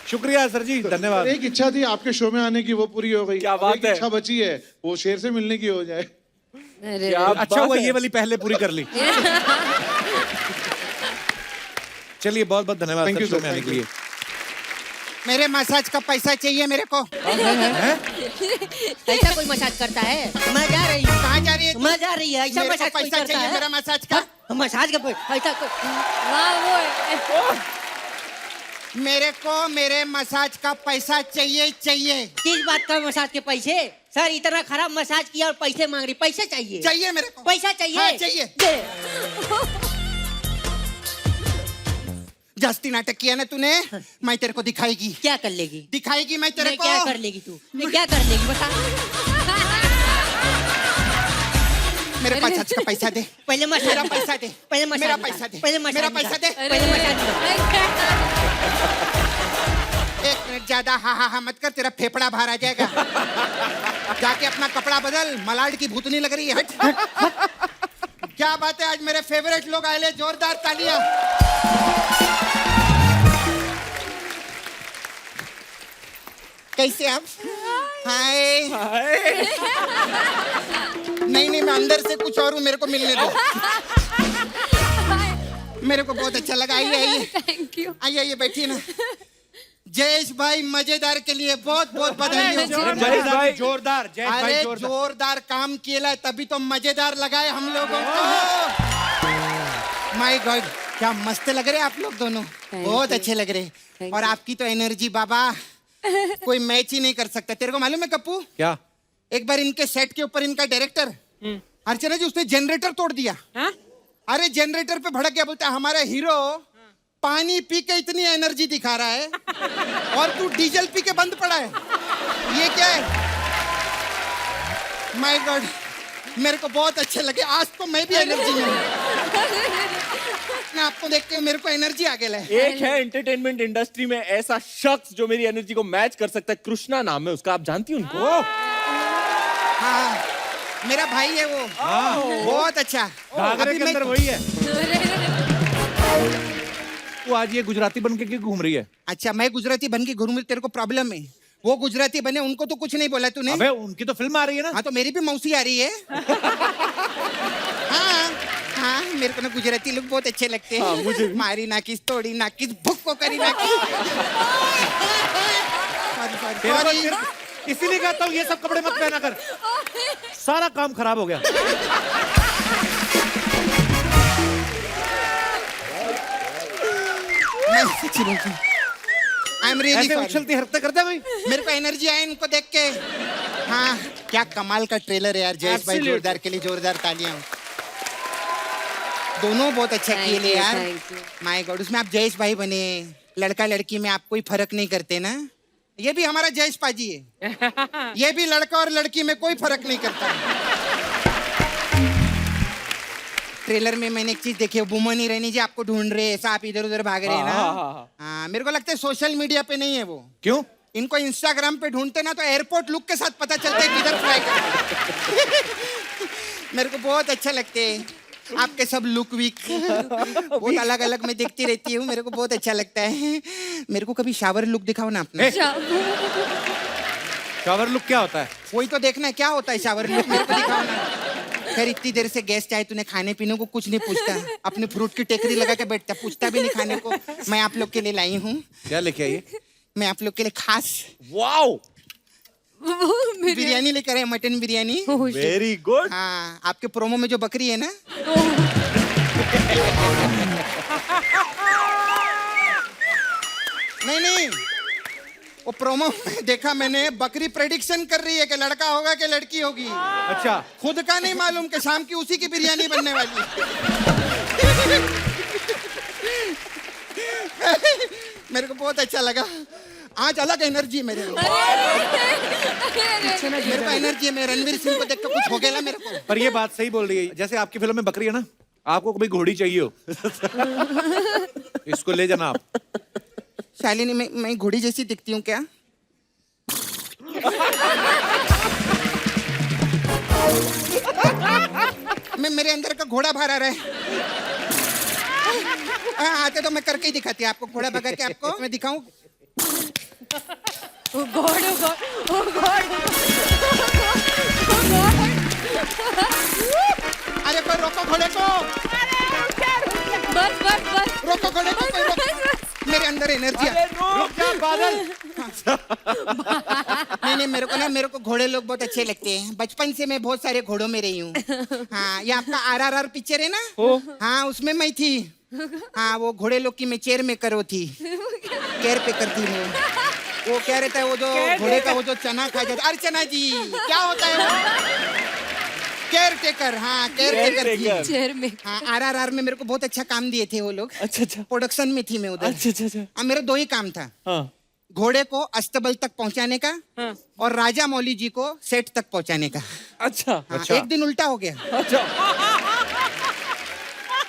शुक्रिया सर जी, धन्यवाद। एक इच्छा थी आपके शो में आने की, वो पूरी हो गई। क्या अब बात एक है। इच्छा बची है, वो शेर से मिलने की हो जाए। अरे अच्छा हुआ ये वाली पहले पूरी कर ली। चलिए, बहुत बहुत धन्यवाद Thank you, sir, show sir, में आने thank के लिए। मेरे मसाज का पैसा चाहिए मेरे को। ऐसा कोई मसाज करता है? मैं जा रही हूँ। कहाँ जा रही है तू? मैं जा रही है, ऐसा मेरे को मसाज कोई पैसा करता चाहिए है? मेरा मसाज का। मसाज का ऐसा कोई वाह, वो है। मेरे को मेरे मसाज का पैसा चाहिए चाहिए किस बात का मसाज के पैसे? सर इतना खराब मसाज किया और पैसे मांग रही, पैसे चाहिए? चाहिए मेरे को। पैसा चाहिए? हाँ, चाहिए। दे। जास्ती नाटक किया ना तूने, मैं तेरे को दिखाएगी। क्या कर लेगी? दिखाएगी मैं तेरे मैं को। क्या कर लेगी तू? मैं क्या कर लेगी बता। मेरे मसाज का पैसा दे। पहले मसाज मेरा दिखा। पैसा दे। पहले मसाज मेरा दिखा। पैसा दे। पहले मसाज मेरा दिखा। पैसा दे। पहले मसाज दिखा। एक मिनट ज्यादा हा हा हा मत कर, तेरा फेफड़ा बाहर आ जाएगा। जाके अपना कपड़ा बदल, मलाड की भूतनी लग रही है। हट। क्या बात है, आज मेरे फेवरेट लोग आए ले, जोरदार तालियां। कैसे आप? हाय। नहीं मैं अंदर से कुछ और हूँ, मेरे को मिलने दो। मेरे को बहुत अच्छा लगा। आइए थैंक यू। आइए बैठिए ना। जयेश भाई मजेदार के लिए बहुत बहुत बधाई हो। जयेश भाई जोरदार, जयेश भाई अरे जोरदार। जोरदार काम किया तभी तो मजेदार लगाए हम लोगों को। माय गॉड, क्या मस्त लग रहे आप लोग दोनों, बहुत अच्छे लग रहे। और आपकी तो एनर्जी बाबा कोई मैच ही नहीं कर सकता। तेरे को मालूम है कप्पू, क्या? एक बार इनके सेट के ऊपर इनका डायरेक्टर अर्चना जी उसने जनरेटर तोड़ दिया। अरे जनरेटर पे भड़क गया, बोलता है हमारा हीरो पानी पी के इतनी एनर्जी दिखा रहा है और तू डीजल पी के बंद पड़ा है, ये क्या है? माय गॉड, मेरे को बहुत अच्छे लगे। आज तो मैं भी एनर्जी में हूँ। आपको देख के मेरे को एनर्जी आ गया है। एक है एंटरटेनमेंट इंडस्ट्री में ऐसा शख्स जो मेरी एनर्जी को मैच कर सकता है, कृष्णा नाम है उसका, आप जानती हैं उनको? हाँ, मेरा भाई है वो। बहुत अच्छा। घाघरे के अंदर वही है। वो आज ये गुजराती बन के क्यों घूम रही है? अच्छा, मैं गुजराती बन के घूम रही, तेरे को प्रॉब्लम है। वो गुजराती बने, उनको तो कुछ नहीं बोला तूने। अबे उनकी तो फिल्म आ रही है ना। हाँ तो मेरी भी मौसी आ रही है। हाँ मेरे को ना गुजराती लोग बहुत अच्छे लगते हैं। मुझे मारी नाकिस, तोड़ी नाकिस, भुक्को करी नाकिस। सॉरी। इसीलिए कहता हूँ ये सब कपड़े मत पहना कर, सारा काम खराब हो गया। I am really sorry. उछलती हरकतें करता है कोई। मेरे को एनर्जी आई इनको देख के। हाँ, क्या कमाल का ट्रेलर है यार। जयेश भाई जोरदार के लिए जोरदार तालियां। दोनों बहुत अच्छा किए यार। माय गॉड, उसमें आप जयेश भाई बने, लड़का लड़की में आप कोई फर्क नहीं करते ना। ये भी हमारा जयेश पाजी है। ये भी लड़का और लड़की में कोई फर्क नहीं करता। ट्रेलर में मैंने एक चीज देखी है, बुमन ईरानी जी आपको ढूंढ रहे हैं, ऐसा आप इधर उधर भाग रहे हैं ना। हाँ, मेरे को लगता है सोशल मीडिया पे नहीं है वो। क्यों? इनको इंस्टाग्राम पे ढूंढते ना तो एयरपोर्ट लुक के साथ पता चलता है किधर फ्लाई कर। मेरे को बहुत अच्छा लगते हैं आपके सब लुक वीक, बहुत अलग अलग मैं देखती रहती हूँ, मेरे को बहुत अच्छा लगता है। मेरे को कभी शावर लुक दिखाओ ना अपना। शावर लुक क्या होता है? वही तो देखना है क्या होता है शावर लुक, मेरे को दिखाओ ना। खैर इतनी देर से गेस्ट आए, तूने खाने पीने को कुछ नहीं पूछता, अपने फ्रूट की टेकरी लगा के बैठता, पूछता भी नहीं खाने को। मैं आप लोग के लिए लाई हूँ। क्या लेके आई? मैं आप लोग के लिए खास वाओ बिरयानी लेकर आए, मटन बिरयानी। Very good. हाँ, आपके प्रोमो में जो बकरी है ना, नहीं वो प्रोमो में देखा मैंने, बकरी प्रेडिक्शन कर रही है कि लड़का होगा कि लड़की होगी। अच्छा, खुद का नहीं मालूम कि शाम की उसी की बिरयानी बनने वाली है। मेरे को बहुत अच्छा लगा। आज अलग एनर्जी मेरे को। मेरे को एनर्जी है। मैं रणवीर सिंह को देख के कुछ हो गया मेरे को। पर ये बात सही बोल रही है, जैसे आपकी फिल्म में बकरी है ना, आपको कभी घोड़ी चाहिए हो इसको ले जाना आप। शालिनी, मैं घोड़ी जैसी दिखती हूँ क्या? मैं मेरे अंदर का घोड़ा बाहर आ रहा है। आते तो मैं करके ही दिखाती आपको, घोड़ा भगा के आपको मैं दिखाऊं। अरे कोई रोको घोड़े को, बस रोको घोड़े को, कोई रोको। मेरे अंदर एनर्जी है। रुक जा बादल। नहीं मेरे को घोड़े लोग बहुत अच्छे लगते हैं। बचपन से मैं बहुत सारे घोड़ों में रही हूँ। हाँ, ये आपका RRR पिक्चर है ना, हाँ उसमें मैं थी। हाँ, वो घोड़े लोग की मैं चेयर मेकर वो थी, केयर पे करती हूँ। वो क्या रहता है वो जो घोड़े का वो जो चना खा जाता, अर्चना जी क्या होता है वो? Care taker. हाँ, केयर टेकर थी। चेयर में। हाँ, RRR में मेरे को बहुत अच्छा काम दिए थे वो लोग। अच्छा। प्रोडक्शन में थी मैं उधर। अच्छा। मेरा 2 ही काम था। हाँ। घोड़े को अस्तबल तक पहुंचाने का, और राजा मौली जी को सेट तक पहुंचाने का। अच्छा। हाँ, एक दिन उल्टा हो गया। अच्छा।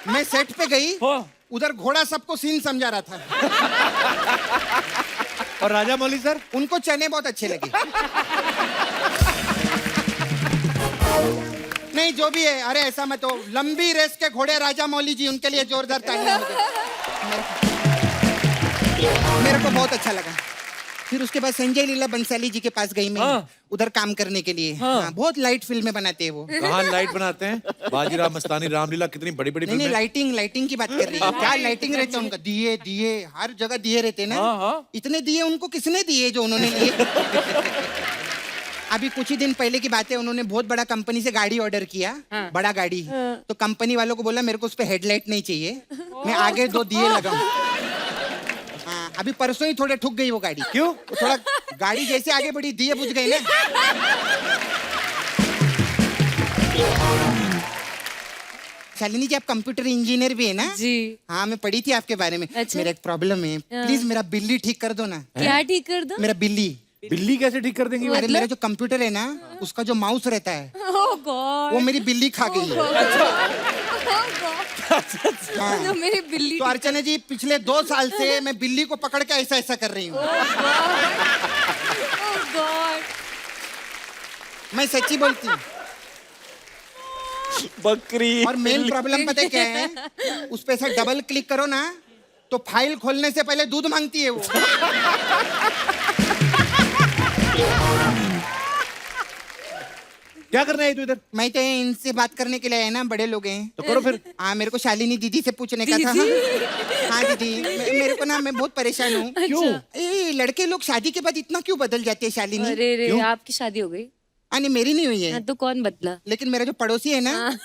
मैं सेट पे गई, उधर घोड़ा सबको सीन समझा रहा था। और राजा मौली सर, उनको चने बहुत अच्छे लगे। नहीं जो भी है, अरे ऐसा मत हो। लंबी रेस के घोड़े राजा मौली जी, उनके लिए जोरदार तालियां हो गई। मेरे को बहुत अच्छा लगा। फिर उसके बाद संजय लीला बंसाली जी के पास गई मैं उधर काम करने के लिए। हाँ, बहुत लाइट फिल्में बनाते हैं वो। कहाँ लाइट बनाते हैं? बाजीराव मस्तानी, रामलीला, कितनी बड़ी बड़ी नहीं नहीं, फिल्में। लाइटिंग की बात कर रही है। क्या लाइटिंग रहता है उनका, दिए दिए हर जगह दिए रहते हैं ना। इतने दिए उनको किसने दिए जो उन्होंने लिए? अभी कुछ ही दिन पहले की बात है, उन्होंने बहुत बड़ा कंपनी से गाड़ी ऑर्डर किया, बड़ा गाड़ी। तो कंपनी वालों को बोला मेरे को उस पर हेडलाइट नहीं चाहिए, मैं आगे 2 दिए लगाऊं। हाँ, अभी परसों ही थोड़े ठुक गई वो गाड़ी। क्यों? वो थोड़ा गाड़ी जैसे आगे बढ़ी दिए बुझ गए ना। शालिनी जी, आप कंप्यूटर इंजीनियर भी है ना? जी। हाँ, मैं पढ़ी थी आपके बारे में। अच्छा? मेरा एक प्रॉब्लम है, प्लीज मेरा बिल्ली ठीक कर दो ना। क्या ठीक कर दो? मेरा बिल्ली। बिल्ली कैसे ठीक कर देंगी? अरे मेरा जो कंप्यूटर है ना, उसका जो माउस रहता है Oh God! वो मेरी बिल्ली खा गई है। हाँ। तो मेरी बिल्ली तो अर्चना जी, पिछले 2 साल से मैं बिल्ली को पकड़ के ऐसा ऐसा कर रही हूँ। Oh God! मैं सच्ची बोलती हूँ। बकरी। और मेन प्रॉब्लम पता है क्या है? उस पे ऐसा डबल क्लिक करो ना तो फाइल खोलने से पहले दूध मांगती है वो। क्या करने आई तू इधर? मैं तो इनसे बात करने के लिए आया ना, बड़े लोग हैं। तो करो फिर। हाँ, मेरे को शालिनी दीदी से पूछने का था। हाँ दीदी, मेरे को ना, मैं बहुत परेशान हूँ। क्यों? ए, लड़के लोग शादी के बाद इतना क्यों बदल जाते हैं शालिनी? अरे रे, आपकी शादी हो गई? नहीं, मेरी नहीं हुई है। हाँ, तो कौन बदला? लेकिन मेरा जो पड़ोसी है ना,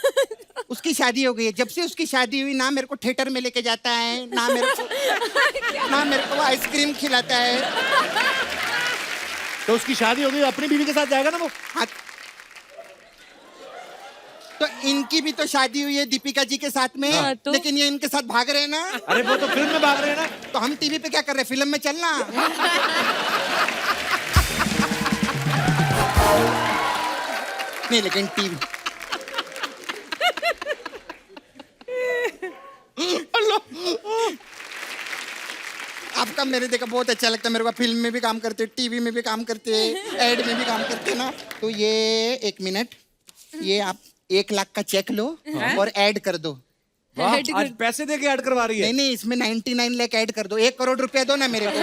उसकी शादी हो गई है। जब से उसकी शादी हुई ना, मेरे को थिएटर में लेके जाता है, ना मेरे को आइसक्रीम खिलाता है। तो उसकी शादी हो गई, अपनी बीवी के साथ जाएगा ना वो? हाँ, तो इनकी भी तो शादी हुई है दीपिका जी के साथ में। हाँ, तो? लेकिन ये इनके साथ भाग रहे हैं ना। अरे वो तो फिल्म में भाग रहे हैं ना। तो हम टीवी पे क्या कर रहे हैं? फिल्म में चलना। नहीं, लेकिन टीवी आपका मेरे देखा बहुत अच्छा लगता है। मेरे को फिल्म में भी काम करते, टीवी में भी काम करते, एड में भी काम करते ना। तो ये 1 मिनट, ये आप 1 लाख का चेक लो और ऐड कर दो। वाह, आज पैसे दे के ऐड करवा रही है। नहीं, इसमें 99 लाख ऐड कर दो। 1 करोड़ रुपया दो ना मेरे को।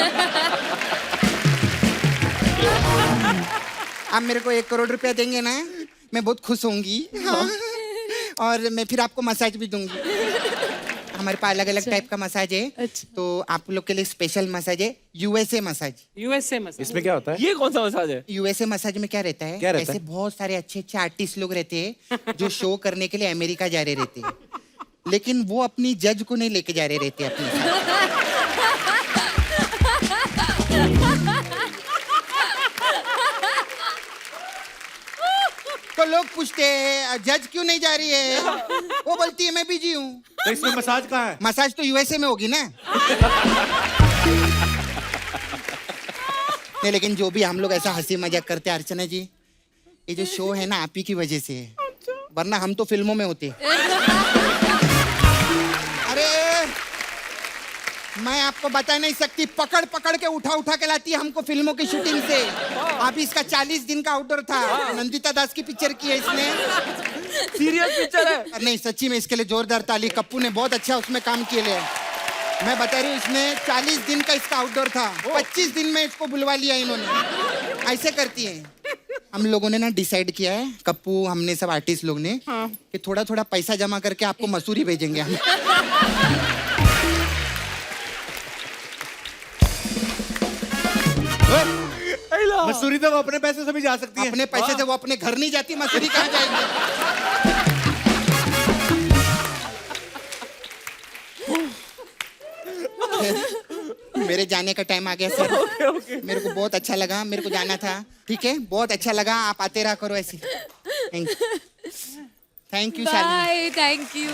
आप मेरे को 1 करोड़ रुपया देंगे ना, मैं बहुत खुश होंगी। हाँ। और मैं फिर आपको मसाज भी दूंगी। हमारे पास अलग अलग टाइप का मसाज है। अच्छा। तो आप लोग के लिए स्पेशल मसाज है, यूएसए मसाज। USA massage. इसमें क्या होता है? ये कौन सा मसाज है? यूएसए मसाज में क्या रहता है? क्या रहता ऐसे बहुत सारे अच्छे अच्छे आर्टिस्ट लोग रहते हैं जो शो करने के लिए अमेरिका जा रहे रहते हैं, लेकिन वो अपनी जज को नहीं लेके जा रहे रहते अपने साथ। तो लोग पूछते हैं जज क्यों नहीं जा रही है? वो बोलती है मैं बिजी हूँ। तो इसमें मसाज कहाँ है? मसाज तो यूएसए में होगी ना। नहीं, लेकिन जो भी हम लोग ऐसा हंसी मजाक करते हैं अर्चना जी, ये जो शो है ना आप ही की वजह से है, वरना हम तो फिल्मों में होते। अरे मैं आपको बता नहीं सकती, पकड़ पकड़ के उठा उठा के लाती है हमको फिल्मों की शूटिंग से। अभी इसका 40 दिन का आउटडोर था। नंदिता दास की पिक्चर की है इसने। सीरियस पिक्चर है? नहीं, सच्ची में इसके लिए जोरदार ताली। कप्पू ने बहुत अच्छा उसमें काम किए ले। मैं बता रही हूँ, इसमें 40 दिन का इसका आउटडोर था। 25 दिन में इसको बुलवा लिया इन्होंने। ऐसे करती है। हम लोगों ने ना डिसाइड किया है, कप्पू, हमने सब आर्टिस्ट लोग ने, कि थोड़ा थोड़ा पैसा जमा करके आपको मसूरी भेजेंगे हम। मसूरी तो वो अपने पैसे से भी जा सकती है। अपने पैसे से वो अपने घर नहीं जाती, मसूरी कहाँ जाएंगे? मेरे जाने का टाइम आ गया सर। मेरे को बहुत अच्छा लगा, मेरे को जाना था। ठीक है, बहुत अच्छा लगा। आप आते रहा करो ऐसे। Thank you Shalini. Bye, thank you.